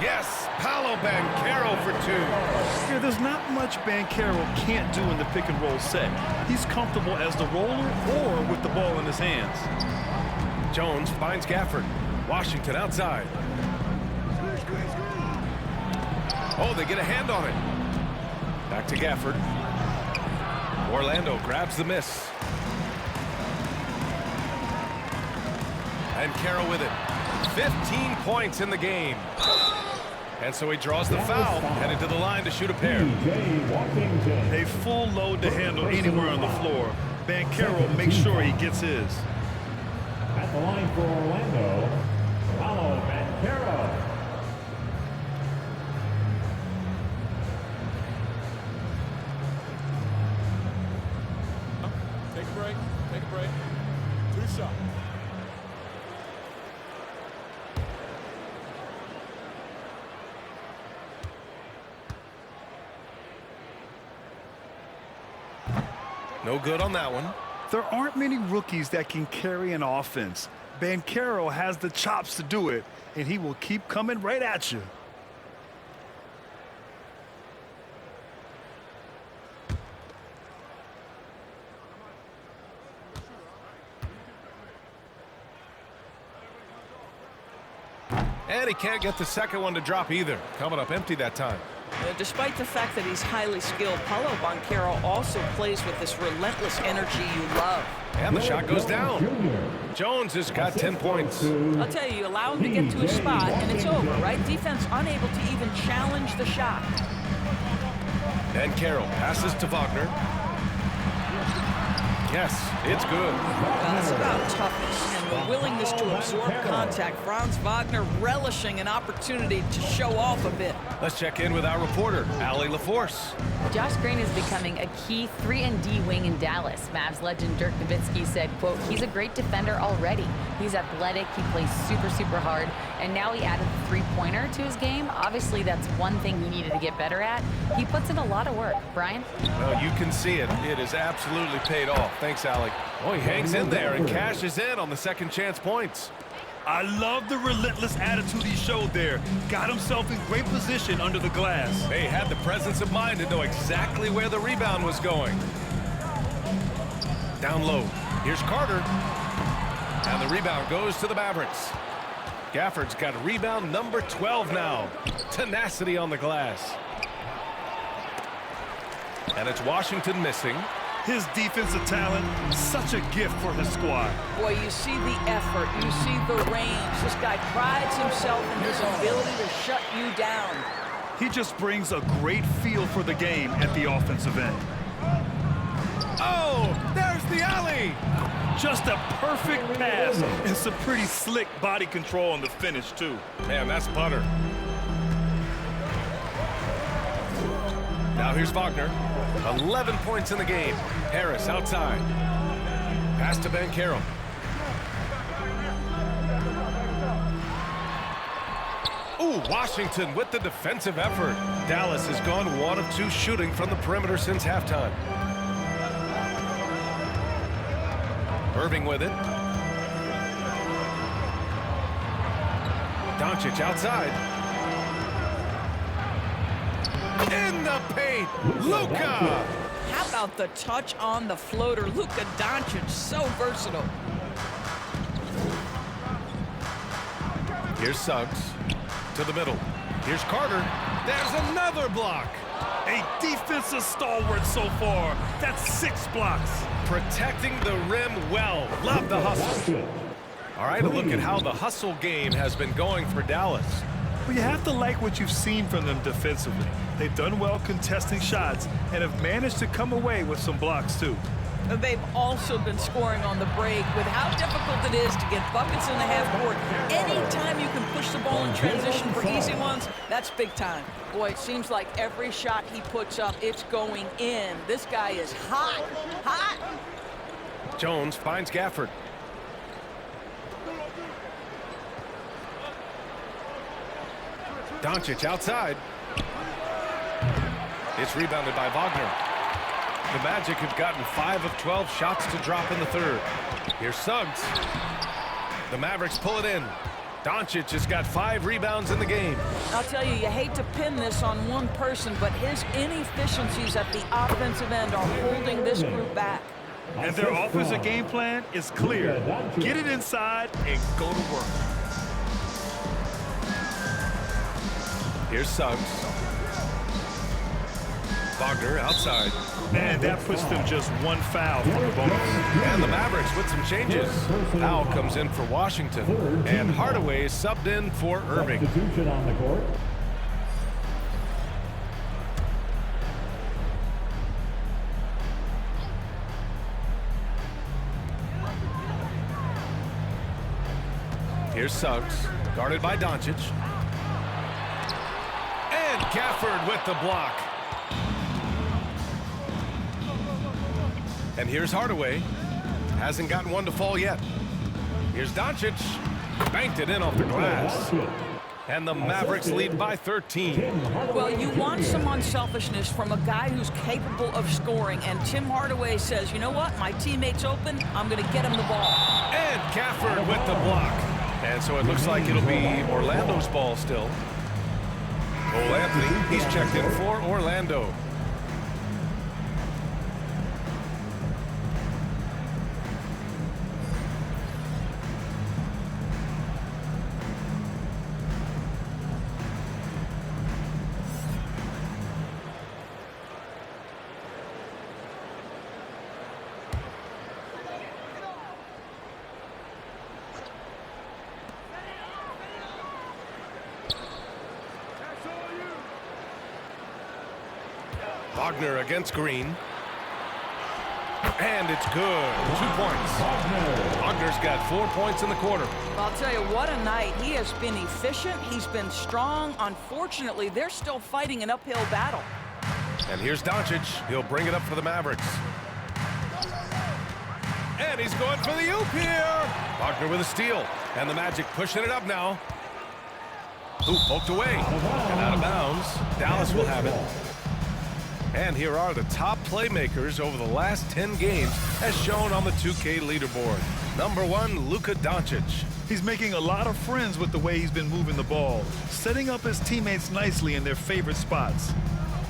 Yes, Paolo Banchero for 2. Yeah, there's not much Banchero can't do in the pick and roll set. He's comfortable as the roller or with the ball in his hands. Jones finds Gafford. Washington outside. Oh, they get a hand on it. Back to Gafford. Orlando grabs the miss. And Carroll with it. 15 points in the game. And so he draws the foul, headed to the line to shoot a pair. A full load to handle anywhere on the floor. Banchero makes sure he gets his. At the line for Orlando, Paolo Banchero. Take a break. Take a break. 2 shots. No good on that one. There aren't many rookies that can carry an offense. Banchero has the chops to do it, and he will keep coming right at you. And he can't get the second one to drop either. Coming up empty that time. Despite the fact that he's highly skilled, Paolo Banchero also plays with this relentless energy you love. And the shot goes down. Jones has got 10 points. I'll tell you, you allow him to get to his spot, and it's over, right? Defense unable to even challenge the shot. And Carroll passes to Wagner. Yes, it's good. That's about toughness and the willingness to absorb contact. Franz Wagner relishing an opportunity to show off a bit. Let's check in with our reporter, Allie LaForce. Josh Green is becoming a key 3-and-D wing in Dallas. Mavs legend Dirk Nowitzki said, quote, he's a great defender already. He's athletic, he plays super, super hard, and now he added the three-pointer to his game. Obviously, that's one thing he needed to get better at. He puts in a lot of work. Brian? Well, you can see it. It has absolutely paid off. Thanks, Allie. Oh, he hangs in there and cashes in on the second chance points. I love the relentless attitude he showed there. Got himself in great position under the glass. They had the presence of mind to know exactly where the rebound was going. Down low. Here's Carter. And the rebound goes to the Mavericks. Gafford's got rebound number 12 now. Tenacity on the glass. And it's Washington missing. His defensive talent, such a gift for his squad. Boy, you see the effort, you see the range. This guy prides himself in his ability to shut you down. He just brings a great feel for the game at the offensive end. Oh, there's the alley. Just a perfect pass and some pretty slick body control on the finish, too. Man, that's butter. Now here's Wagner. 11 points in the game. Harris outside. Pass to Banchero. Ooh, Washington with the defensive effort. Dallas has gone 1 of 2 shooting from the perimeter since halftime. Irving with it. Doncic outside. In the paint, Luka! How about the touch on the floater? Luka Doncic, so versatile. Here's Suggs to the middle. Here's Carter. There's another block. A defensive stalwart so far. That's 6 blocks. Protecting the rim well. Love the hustle. All right, a look at how the hustle game has been going for Dallas. Well, you have to like what you've seen from them defensively. They've done well contesting shots and have managed to come away with some blocks, too. They've also been scoring on the break with how difficult it is to get buckets in the half court. Anytime you can push the ball in transition for easy ones, that's big time. Boy, it seems like every shot he puts up, it's going in. This guy is hot, hot. Jones finds Gafford. Doncic outside. It's rebounded by Wagner. The Magic have gotten 5 of 12 shots to drop in the third. Here's Suggs. The Mavericks pull it in. Doncic has got 5 rebounds in the game. I'll tell you, you hate to pin this on one person, but his inefficiencies at the offensive end are holding this group back. And their offensive game plan is clear. Get it inside and go to work. Here's Suggs. Wagner outside. And that puts them just one foul from the bonus. And the Mavericks with some changes. Powell comes in for Washington. And Hardaway is subbed in for Irving. Substitution on the court. Here's Suggs, guarded by Doncic. And Gafford with the block. And here's Hardaway. Hasn't gotten one to fall yet. Here's Doncic. Banked it in off the glass. And the Mavericks lead by 13. Well, you want some unselfishness from a guy who's capable of scoring. And Tim Hardaway says, you know what? My teammate's open. I'm going to get him the ball. And Gafford with the block. And so it looks like it'll be Orlando's ball still. Cole Anthony, he's checked in for Orlando. Wagner against Green. And it's good. 2 points. Wagner's got 4 points in the quarter. I'll tell you, what a night. He has been efficient. He's been strong. Unfortunately, they're still fighting an uphill battle. And here's Doncic. He'll bring it up for the Mavericks. And he's going for the oop here. Wagner with a steal. And the Magic pushing it up now. Hoop poked away. And out of bounds. Dallas will have it. And here are the top playmakers over the last 10 games as shown on the 2K leaderboard. Number 1, Luka Doncic. He's making a lot of friends with the way he's been moving the ball, setting up his teammates nicely in their favorite spots.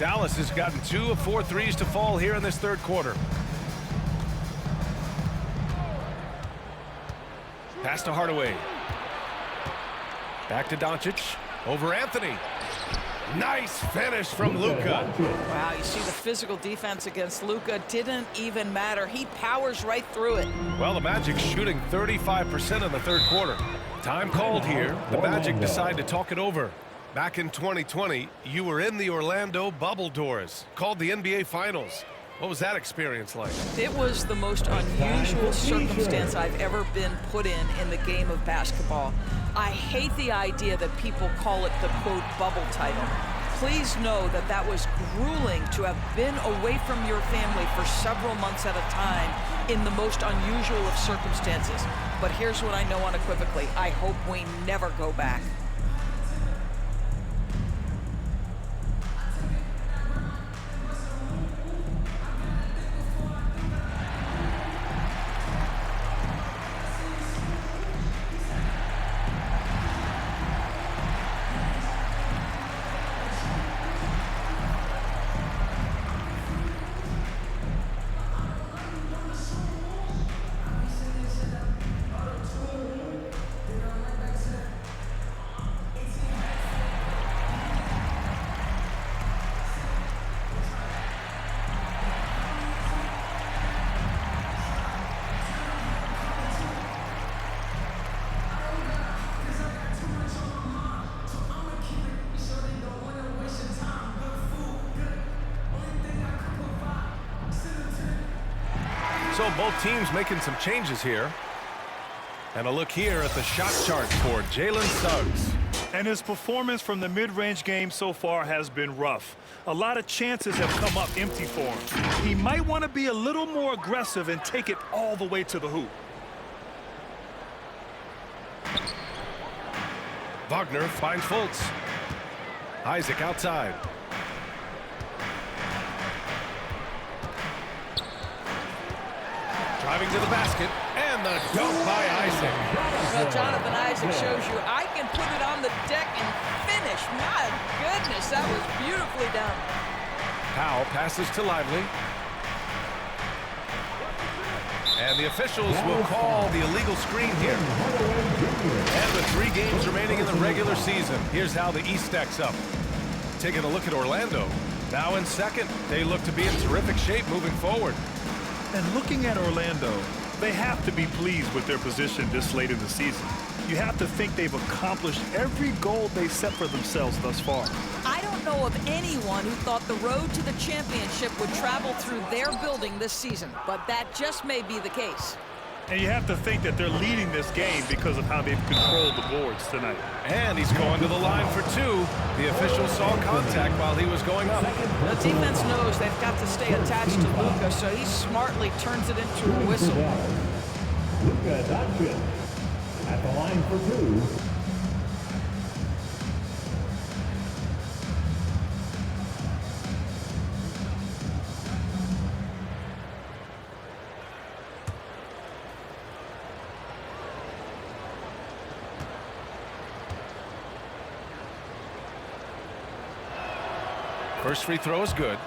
Dallas has gotten 2 of 4 threes to fall here in this third quarter. Pass to Hardaway. Back to Doncic. Over Anthony. Nice finish from Luka. Wow, you see the physical defense against Luka didn't even matter. He powers right through it. Well, the Magic shooting 35% in the third quarter. Time called here. The Magic decide to talk it over. Back in 2020, you were in the Orlando bubble doors, called the NBA Finals. What was that experience like? It was the most unusual circumstance I've ever been put in the game of basketball. I hate the idea that people call it the, quote, bubble title. Please know that that was grueling to have been away from your family for several months at a time in the most unusual of circumstances. But here's what I know unequivocally. I hope we never go back. So both teams making some changes here. And a look here at the shot chart for Jalen Suggs. And his performance from the mid-range game so far has been rough. A lot of chances have come up empty for him. He might want to be a little more aggressive and take it all the way to the hoop. Wagner finds Fultz. Isaac outside. Driving to the basket, and the dunk by Isaac. Well, Jonathan Isaac shows you I can put it on the deck and finish. My goodness, that was beautifully done. Powell passes to Lively. And the officials will call the illegal screen here. And with 3 games remaining in the regular season, here's how the East stacks up. Taking a look at Orlando. Now in second, they look to be in terrific shape moving forward. And looking at Orlando, they have to be pleased with their position this late in the season. You have to think they've accomplished every goal they set for themselves thus far. I don't know of anyone who thought the road to the championship would travel through their building this season, but that just may be the case. And you have to think that they're leading this game because of how they've controlled the boards tonight. And he's going to the line for 2. The official saw contact while he was going up. The defense knows they've got to stay attached to Luka, so he smartly turns it into a whistle. Luka Doncic at the line for 2. First free throw is good.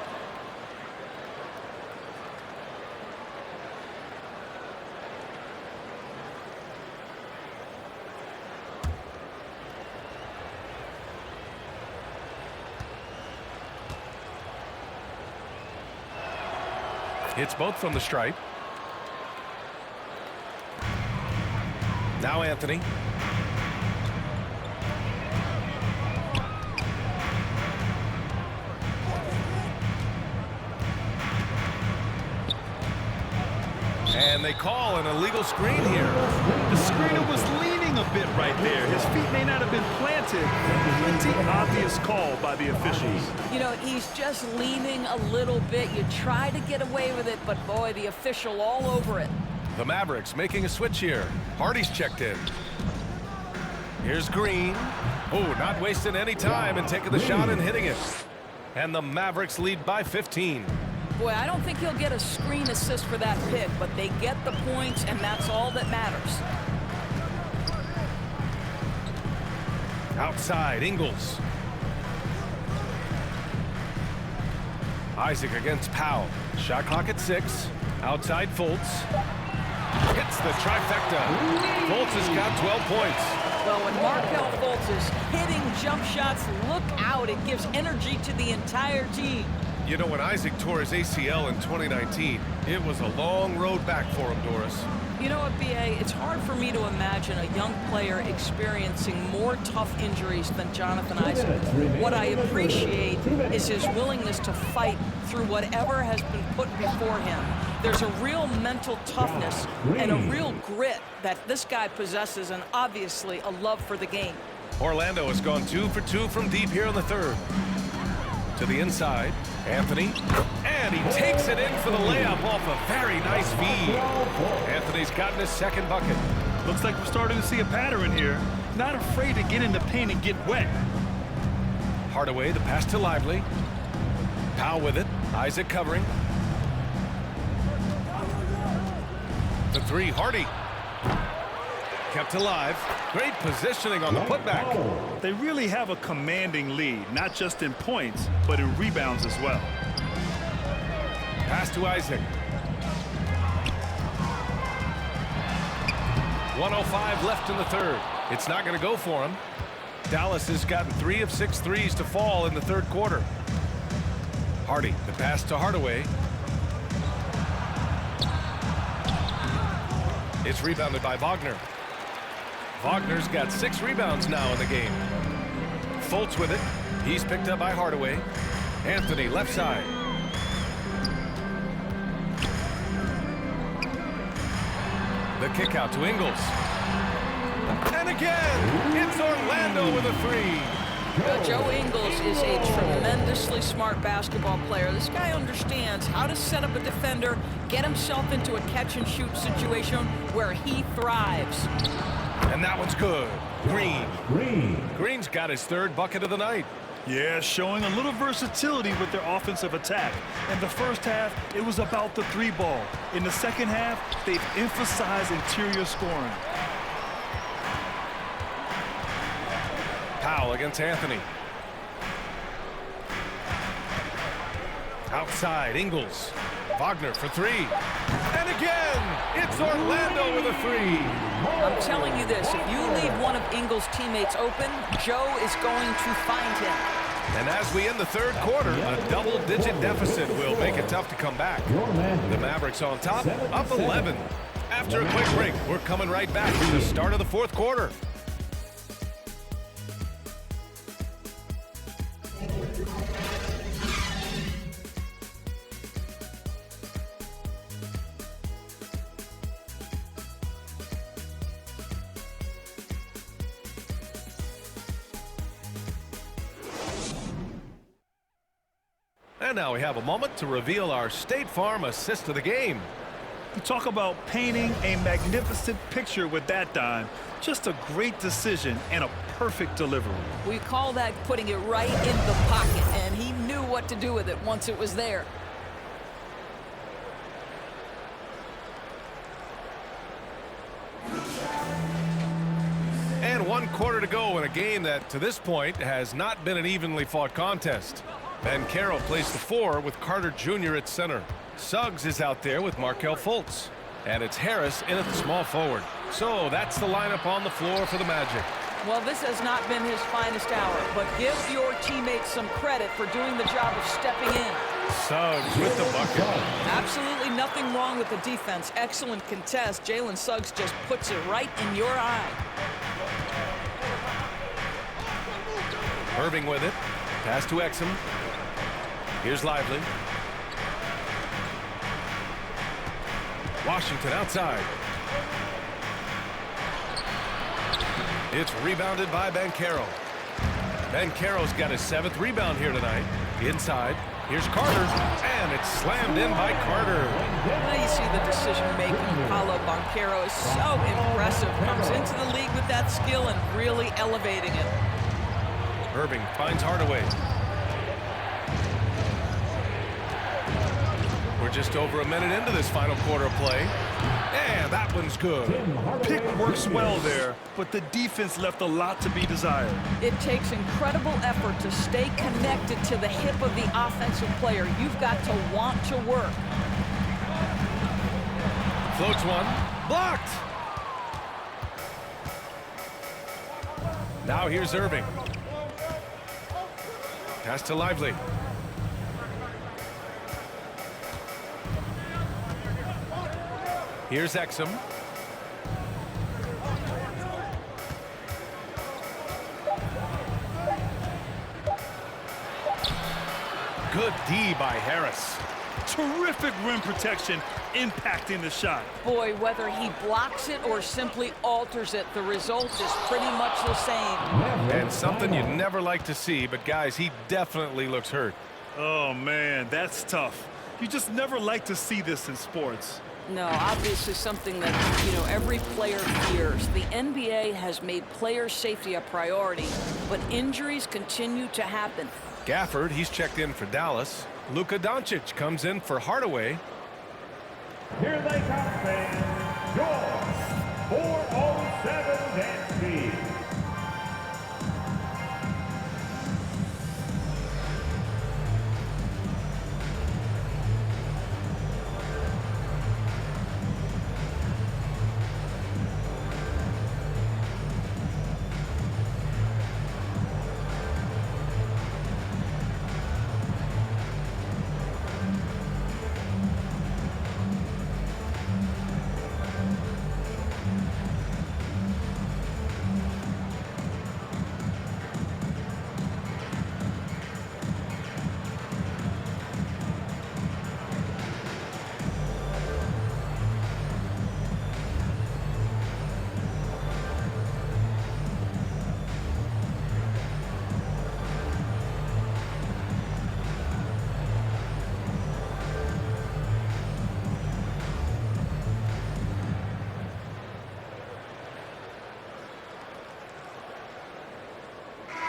Hits both from the stripe. Now Anthony. And they call an illegal screen here. The screener was leaning a bit right there. His feet may not have been planted. Pretty obvious call by the officials. You know, he's just leaning a little bit. You try to get away with it, but boy, the official all over it. The Mavericks making a switch here. Hardy's checked in. Here's Green. Oh, not wasting any time and taking the shot and hitting it. And the Mavericks lead by 15. Boy, I don't think he'll get a screen assist for that pick, but they get the points, and that's all that matters. Outside, Ingles. Isaac against Powell. Shot clock at 6. Outside, Fultz. Hits the trifecta. Fultz has got 12 points. Well, when Markelle Fultz is hitting jump shots, look out. It gives energy to the entire team. You know, when Isaac tore his ACL in 2019, it was a long road back for him, Doris. You know what, B.A.? It's hard for me to imagine a young player experiencing more tough injuries than Jonathan Isaac. What I appreciate is his willingness to fight through whatever has been put before him. There's a real mental toughness and a real grit that this guy possesses, and obviously a love for the game. Orlando has gone 2 for 2 from deep here in the third. To the inside, Anthony, and he takes it in for the layup off a very nice feed. Anthony's gotten his second bucket. Looks like we're starting to see a pattern here. Not afraid to get in the paint and get wet. Hardaway, the pass to Lively. Powell with it. Isaac covering. The 3, Hardy. Kept alive. Great positioning on the putback. They really have a commanding lead, not just in points, but in rebounds as well. Pass to Isaac. 1:05 left in the third. It's not going to go for him. Dallas has gotten 3 of 6 threes to fall in the third quarter. Hardy, the pass to Hardaway. It's rebounded by Wagner. Wagner's got 6 rebounds now in the game. Fultz with it. He's picked up by Hardaway. Anthony, left side. The kick out to Ingles. And again, it's Orlando with a 3. Joe Ingles is a tremendously smart basketball player. This guy understands how to set up a defender, get himself into a catch-and-shoot situation where he thrives. And that one's good. Green's got his 3rd bucket of the night. Yeah, showing a little versatility with their offensive attack. In the first half, it was about the 3 ball. In the second half, they've emphasized interior scoring. Powell against Anthony. Outside, Ingles. Wagner for 3. And again. It's Orlando with a three. I'm telling you this, if you leave one of Ingles' teammates open, Joe is going to find him. And as we end the third quarter, a double-digit deficit will make it tough to come back. The Mavericks on top, up 11. After a quick break, we're coming right back to the start of the fourth quarter. And now we have a moment to reveal our State Farm assist of the game. You talk about painting a magnificent picture with that dime. Just a great decision and a perfect delivery. We call that putting it right in the pocket, and he knew what to do with it once it was there. And 1 quarter to go in a game that, to this point, has not been an evenly fought contest. Banchero plays the 4 with Carter Jr. at center. Suggs is out there with Markelle Fultz. And it's Harris in at the small forward. So that's the lineup on the floor for the Magic. Well, this has not been his finest hour, but give your teammates some credit for doing the job of stepping in. Suggs with the bucket. Absolutely nothing wrong with the defense. Excellent contest. Jalen Suggs just puts it right in your eye. Irving with it. Pass to Exum. Here's Lively. Washington outside. It's rebounded by Banchero. Banchero's got his 7th rebound here tonight. Inside. Here's Carter. And it's slammed in by Carter. Now you see the decision-making. Paulo Banchero is so impressive. Comes into the league with that skill and really elevating it. Irving finds Hardaway. We're just over a minute into this final quarter of play. And that one's good. Pick works well there, but the defense left a lot to be desired. It takes incredible effort to stay connected to the hip of the offensive player. You've got to want to work. Floats one. Blocked. Now here's Irving. Pass to Lively. Here's Exum. Good D by Harris. Terrific rim protection, impacting the shot. Boy, whether he blocks it or simply alters it, the result is pretty much the same. And something you never like to see, but guys, he definitely looks hurt. Oh, man, that's tough. You just never like to see this in sports. No, obviously something that, every player fears. The NBA has made player safety a priority, but injuries continue to happen. Gafford, he's checked in for Dallas. Luka Doncic comes in for Hardaway. Here they come, fans. Your 407 dance speed.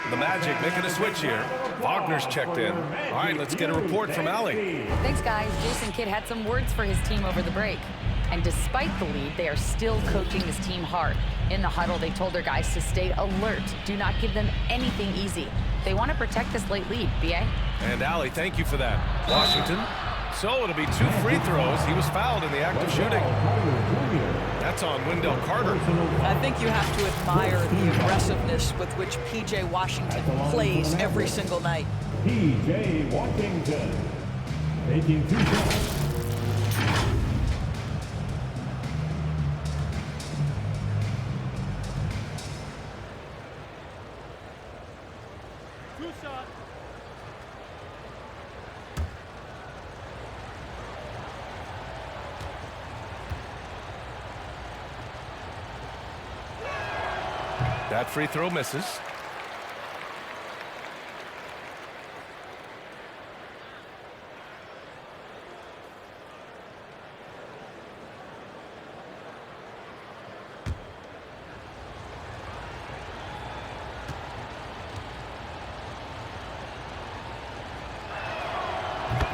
The Magic making a switch here. Wagner's checked in. All right, let's get a report from Allie. Thanks, guys. Jason Kidd had some words for his team over the break. And despite the lead, they are still coaching this team hard. In the huddle, they told their guys to stay alert. Do not give them anything easy. They want to protect this late lead, B.A. And Allie, thank you for that. Washington So it'll be 2 free throws. He was fouled in the act of shooting. That's on Wendell Carter. I think you have to admire the aggressiveness with which P.J. Washington plays every single night. P.J. Washington making 2 shots. That free throw misses.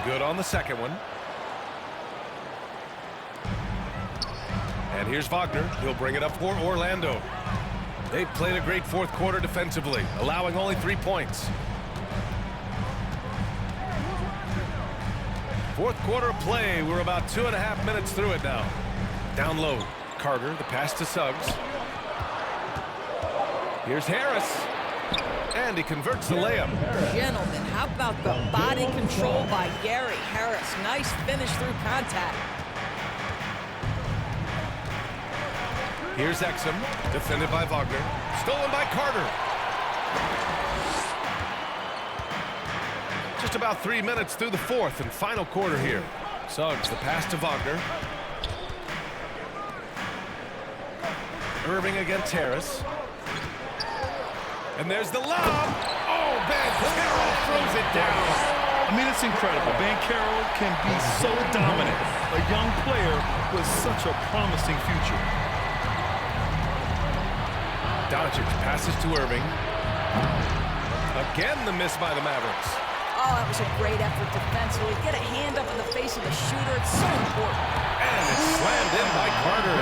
Good on the second one. And here's Wagner. He'll bring it up for Orlando. They've played a great fourth quarter defensively, allowing only 3 points. Fourth quarter of play. We're about 2.5 minutes through it now. Down low. Carter, the pass to Suggs. Here's Harris. And he converts the layup. Gentlemen, how about the body control by Gary Harris? Nice finish through contact. Here's Exum, defended by Wagner. Stolen by Carter. Just about 3 minutes through the fourth and final quarter here. Suggs, the pass to Wagner. Irving against Harris. And there's the lob. Oh, Banchero throws it down. I mean, it's incredible. Banchero can be so dominant. A young player with such a promising future. Doncic passes to Irving. Again, the miss by the Mavericks. Oh, that was a great effort defensively. Get a hand up in the face of the shooter. It's so important. And it's slammed in by Carter.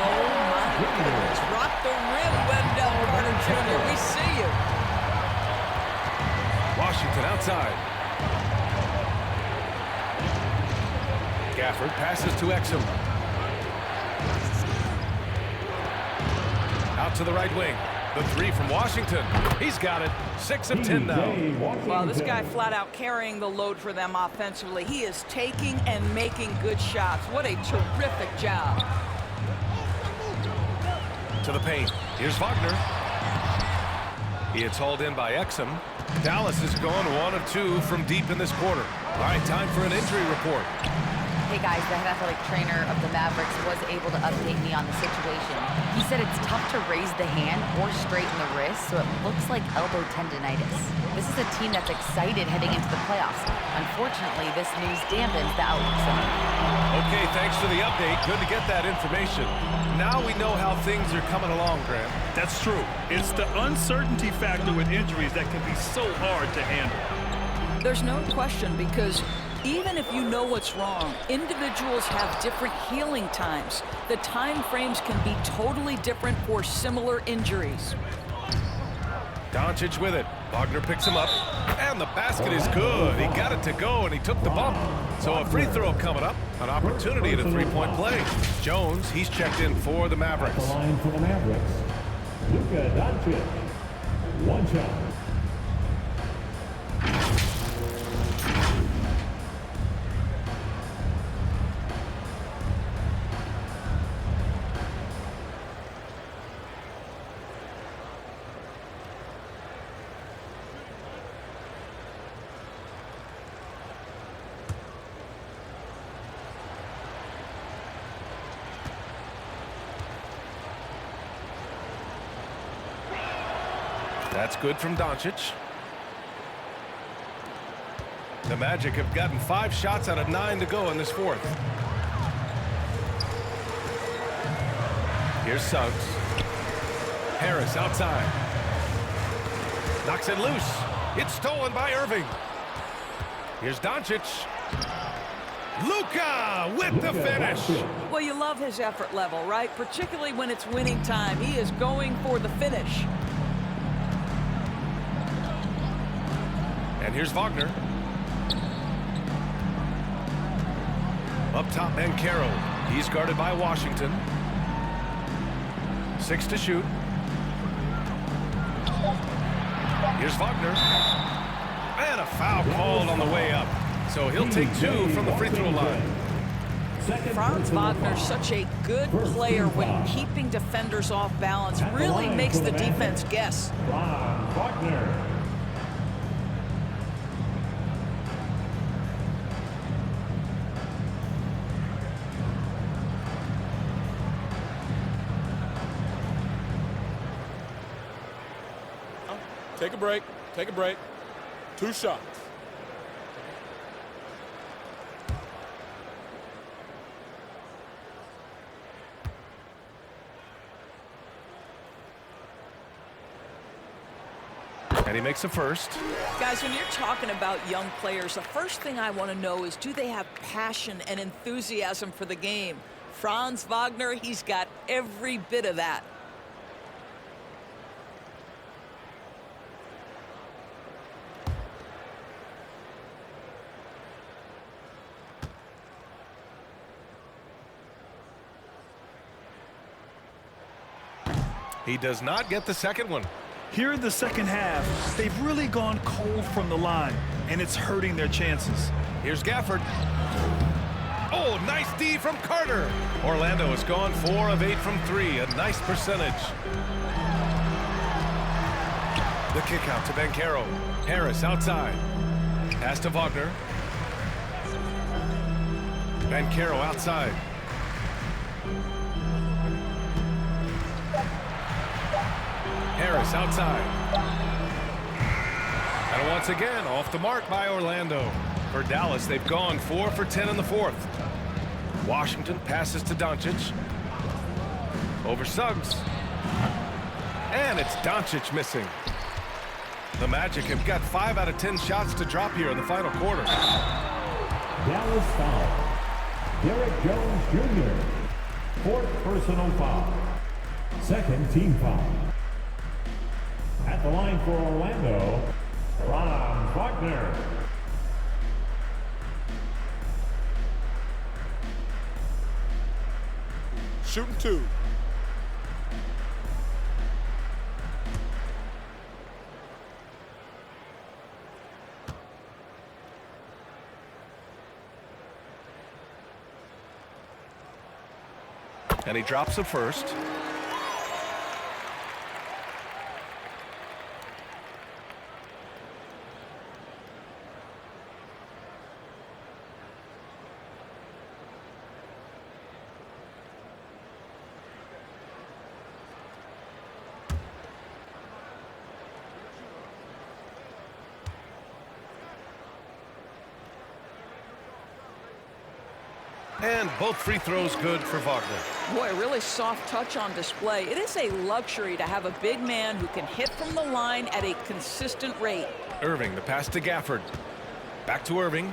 Oh, my goodness. Rock the rim, Wendell Carter Jr. We see you. Washington outside. Gafford passes to Exum. Out to the right wing. The three from Washington. He's got it. 6 of 10 now. Well, this guy flat out carrying the load for them offensively. He is taking and making good shots. What a terrific job. To the paint. Here's Wagner. It's hauled in by Exum. Dallas is going 1 of 2 from deep in this quarter. All right, time for an injury report. Hey guys, the head athletic trainer of the Mavericks was able to update me on the situation. He said it's tough to raise the hand or straighten the wrist, so it looks like elbow tendonitis. This is a team that's excited heading into the playoffs. Unfortunately, this news dampens the outlook some. Okay, thanks for the update. Good to get that information. Now we know how things are coming along, Grant. That's true. It's the uncertainty factor with injuries that can be so hard to handle. There's no question, because even if you know what's wrong, individuals have different healing times. The time frames can be totally different for similar injuries. Doncic with it. Wagner picks him up. And the basket is good. He got it to go, and he took the bump. So a free throw coming up. An opportunity at a three-point play. Jones, he's checked in for the Mavericks. At the line for the Mavericks, Luka Doncic. 1 shot. That's good from Doncic. The Magic have gotten 5 shots out of 9 to go in this fourth. Here's Suggs. Harris outside. Knocks it loose. It's stolen by Irving. Here's Doncic. Luka with the finish. Well, you love his effort level, right? Particularly when it's winning time. He is going for the finish. And here's Wagner. Up top, Bancaro. He's guarded by Washington. 6 to shoot. Here's Wagner. And a foul called on the way up. So he'll take 2 from the free throw line. Franz Wagner, such a good player when keeping defenders off balance, really makes the defense guess. Franz Wagner. Take a break. Take a break. 2 shots. And he makes a first. Guys, when you're talking about young players, the first thing I want to know is, do they have passion and enthusiasm for the game? Franz Wagner, he's got every bit of that. He does not get the second one. Here in the second half, they've really gone cold from the line, and it's hurting their chances. Here's Gafford. Oh, nice D from Carter. Orlando has gone 4 of 8 from 3, a nice percentage. The kick out to Bancaro. Harris outside. Pass to Wagner. Bancaro outside. Harris outside. And once again, off the mark by Orlando. For Dallas, they've gone 4 for 10 in the fourth. Washington passes to Doncic. Over Suggs. And it's Doncic missing. The Magic have got 5 out of 10 shots to drop here in the final quarter. Dallas foul. Derek Jones Jr. 4th personal foul. 2nd team foul. At the line for Orlando, Franz Wagner. Shooting 2. And he drops the first. And both free throws good for Wagner. Boy, really soft touch on display. It is a luxury to have a big man who can hit from the line at a consistent rate. Irving, the pass to Gafford. Back to Irving.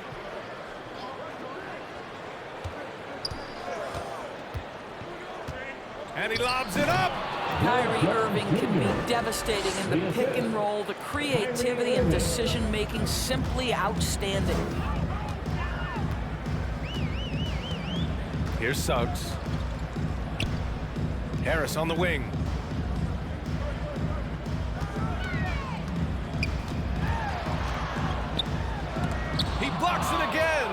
And he lobs it up. Kyrie Irving can be devastating in the pick and roll. The creativity and decision-making simply outstanding. Here's Suggs. Harris on the wing. He blocks it again.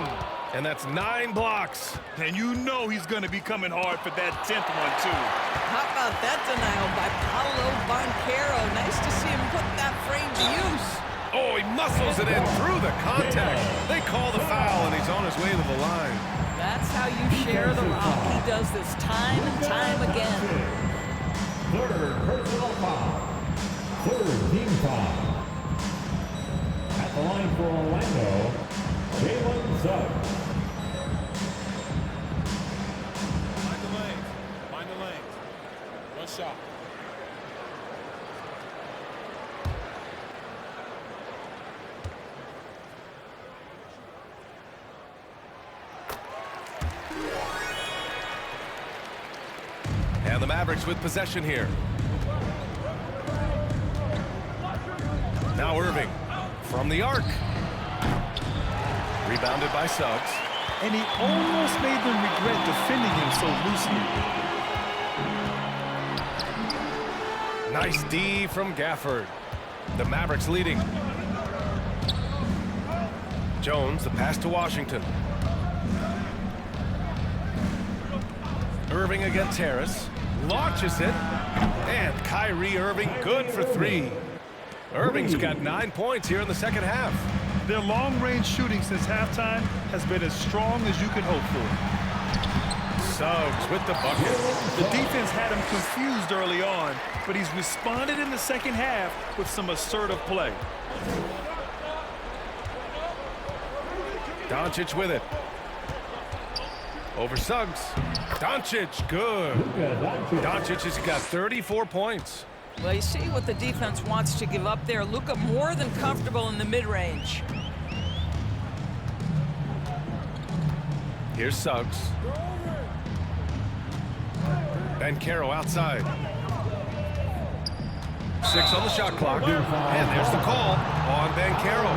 And that's 9 blocks. And you know he's going to be coming hard for that 10th one, too. How about that denial by Paolo Banchero? Nice to see him put that frame to use. Oh, he muscles it in through the contact. They call the foul, and he's on his way to the line. That's how you share the rock. He does this time and time again. 3rd personal foul. 3rd team foul. At the line for Orlando, Jalen Suggs. Find the lanes. 1 shot. And the Mavericks with possession here. Now Irving from the arc. Rebounded by Suggs. and he almost made them regret defending him so loosely. Nice D from Gafford. The Mavericks leading. Jones, the pass to Washington. Irving against Harris. Launches it. And Kyrie Irving good for 3. Irving's got 9 points here in the second half. Their long-range shooting since halftime has been as strong as you can hope for. Suggs with the bucket. The defense had him confused early on, but he's responded in the second half with some assertive play. Doncic with it. Over Suggs. Doncic, good. Doncic has got 34 points. Well, you see what the defense wants to give up there. Luka more than comfortable in the mid-range. Here's Suggs. Banchero outside. 6 on the shot clock. And there's the call on Banchero.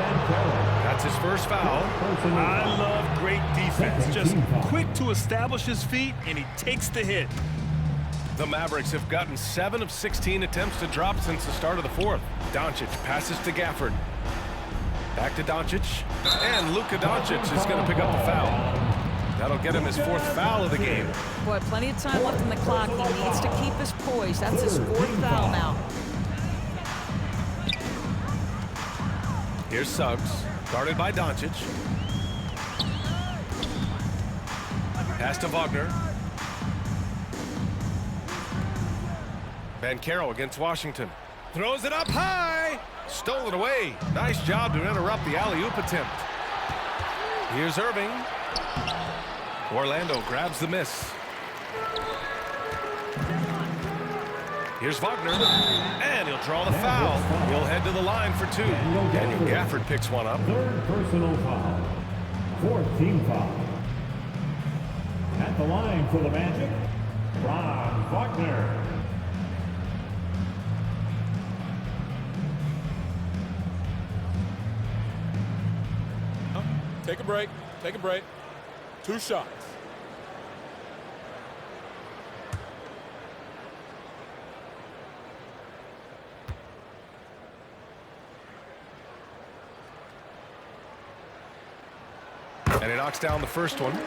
That's his first foul. I love great defense. Just quick to establish his feet, and he takes the hit. The Mavericks have gotten 7 of 16 attempts to drop since the start of the fourth. Doncic passes to Gafford. Back to Doncic. And Luka Doncic is going to pick up the foul. That'll get him his 4th foul of the game. Boy, plenty of time left in the clock. He needs to keep his poise. That's his 4th foul now. Here's Suggs, guarded by Doncic. Pass to Wagner. Banchero against Washington. Throws it up high. Stolen away. Nice job to interrupt the alley-oop attempt. Here's Irving. Orlando grabs the miss. Here's Wagner, and he'll draw the foul. He'll head to the line for 2. Daniel Gafford picks one up. 3rd personal foul. 4th team foul. At the line for the Magic, Ron Wagner. Take a break. Take a break. 2 shots. And he knocks down the first one.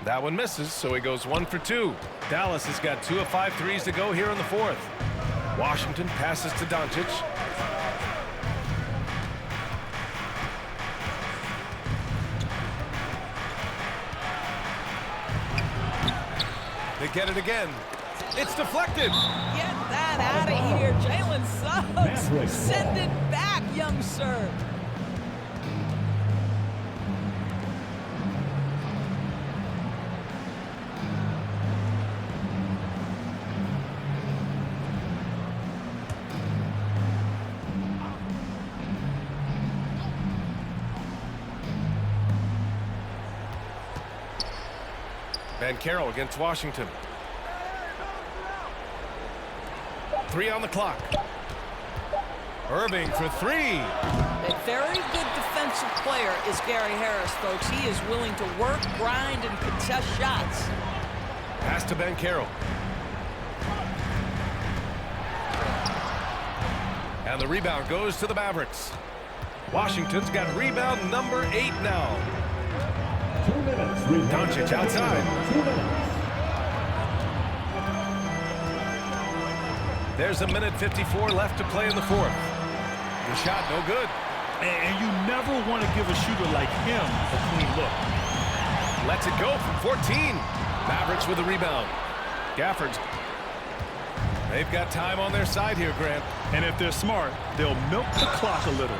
That one misses, so he goes 1 for 2. Dallas has got 2 of 5 threes to go here in the 4th. Washington passes to Doncic. They get it again. It's deflected. Get that out of here, Jalen Suggs. Send it back, young sir. Banchero against Washington. 3 on the clock. Irving for 3. A very good defensive player is Gary Harris, folks. He is willing to work, grind, and contest shots. Pass to Banchero. And the rebound goes to the Mavericks. Washington's got rebound number 8 now. 2 minutes. Doncic outside. 2 minutes. There's 1:54 left to play in the 4th. The shot no good. And you never want to give a shooter like him a clean look. Lets it go from 14. Mavericks with the rebound. Gafford's. They've got time on their side here, Grant. And if they're smart, they'll milk the clock a little.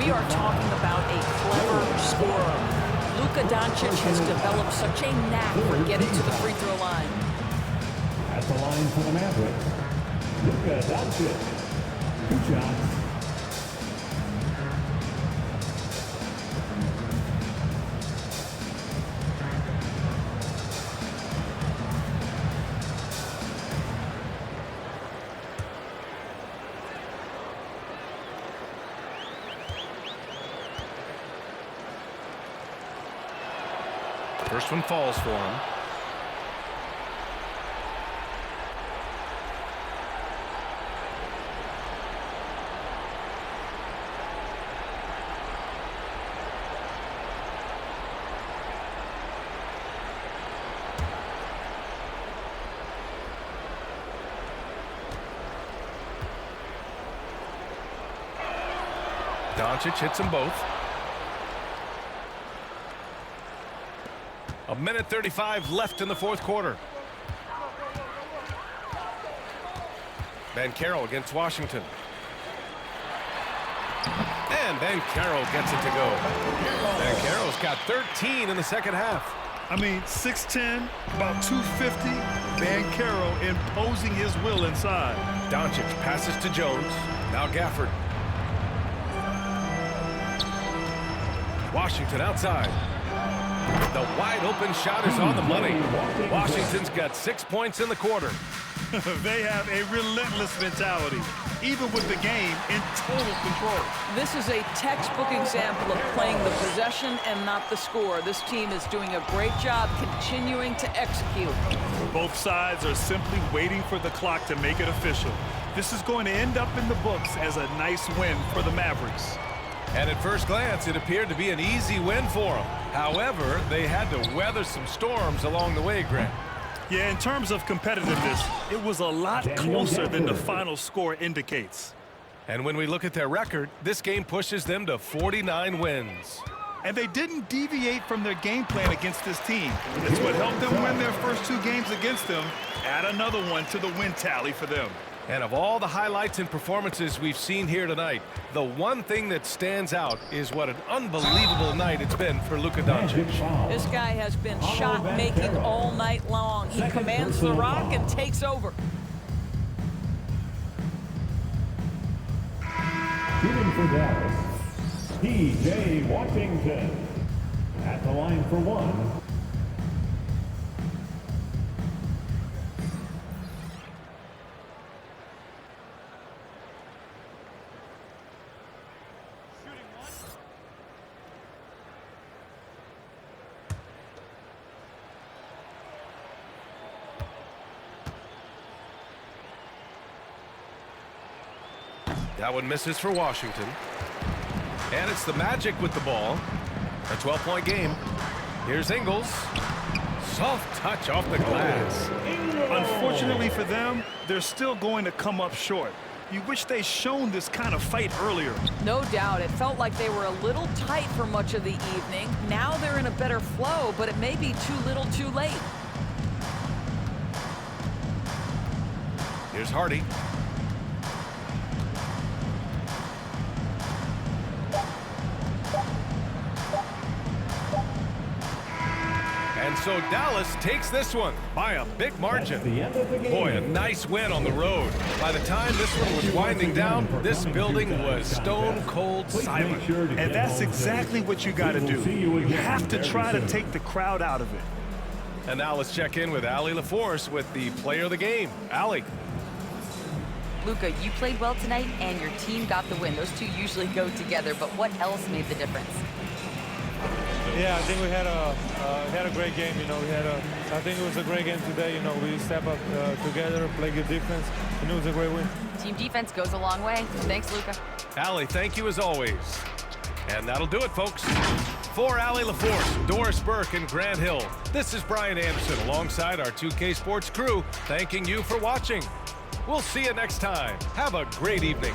We are talking about a clever scorer. Luka Doncic has developed such a knack for getting to the free throw line. At the line for the Mavericks, Luka Doncic. 2 shots. First one falls for him. Doncic hits them both. A minute 35 left in the fourth quarter. Banchero against Washington. And Banchero gets it to go. Banchero's got 13 in the second half. I mean, 6'10", about 250. Banchero imposing his will inside. Doncic passes to Jones. Now Gafford. Washington outside. The wide open shot is on the money. Washington's got 6 points in the quarter. They have a relentless mentality, even with the game in total control. This is a textbook example of playing the possession and not the score. This team is doing a great job continuing to execute. Both sides are simply waiting for the clock to make it official. This is going to end up in the books as a nice win for the Mavericks. And at first glance, it appeared to be an easy win for them. However, they had to weather some storms along the way, Grant. Yeah, in terms of competitiveness, it was a lot closer than the final score indicates. And when we look at their record, this game pushes them to 49 wins. And they didn't deviate from their game plan against this team. It's what helped them win their first 2 games against them. Add another one to the win tally for them. And of all the highlights and performances we've seen here tonight, the one thing that stands out is what an unbelievable night it's been for Luka Doncic. This guy has been shot-making all night long. He commands the rock and takes over. Shooting for Dallas, P.J. Washington. At the line for 1. That one misses for Washington. And it's the Magic with the ball. A 12-point game. Here's Ingles. Soft touch off the glass. Unfortunately for them, they're still going to come up short. You wish they'd shown this kind of fight earlier. No doubt. It felt like they were a little tight for much of the evening. Now they're in a better flow, but it may be too little too late. Here's Hardy. And so Dallas takes this one by a big margin. Boy, a nice win on the road. By the time this one was winding down, this building was stone cold silent. And that's exactly what you got to do. You have to try to take the crowd out of it. And now let's check in with Allie LaForce with the player of the game. Allie. Luka, you played well tonight, and your team got the win. Those two usually go together, but what else made the difference? Yeah, I think we had a great game. You know, I think it was a great game today. You know, we step up together, play good defense, and it was a great win. Team defense goes a long way. Thanks, Luka. Allie, thank you as always. And that'll do it, folks. For Allie LaForce, Doris Burke, and Grant Hill, this is Brian Anderson alongside our 2K Sports crew, thanking you for watching. We'll see you next time. Have a great evening.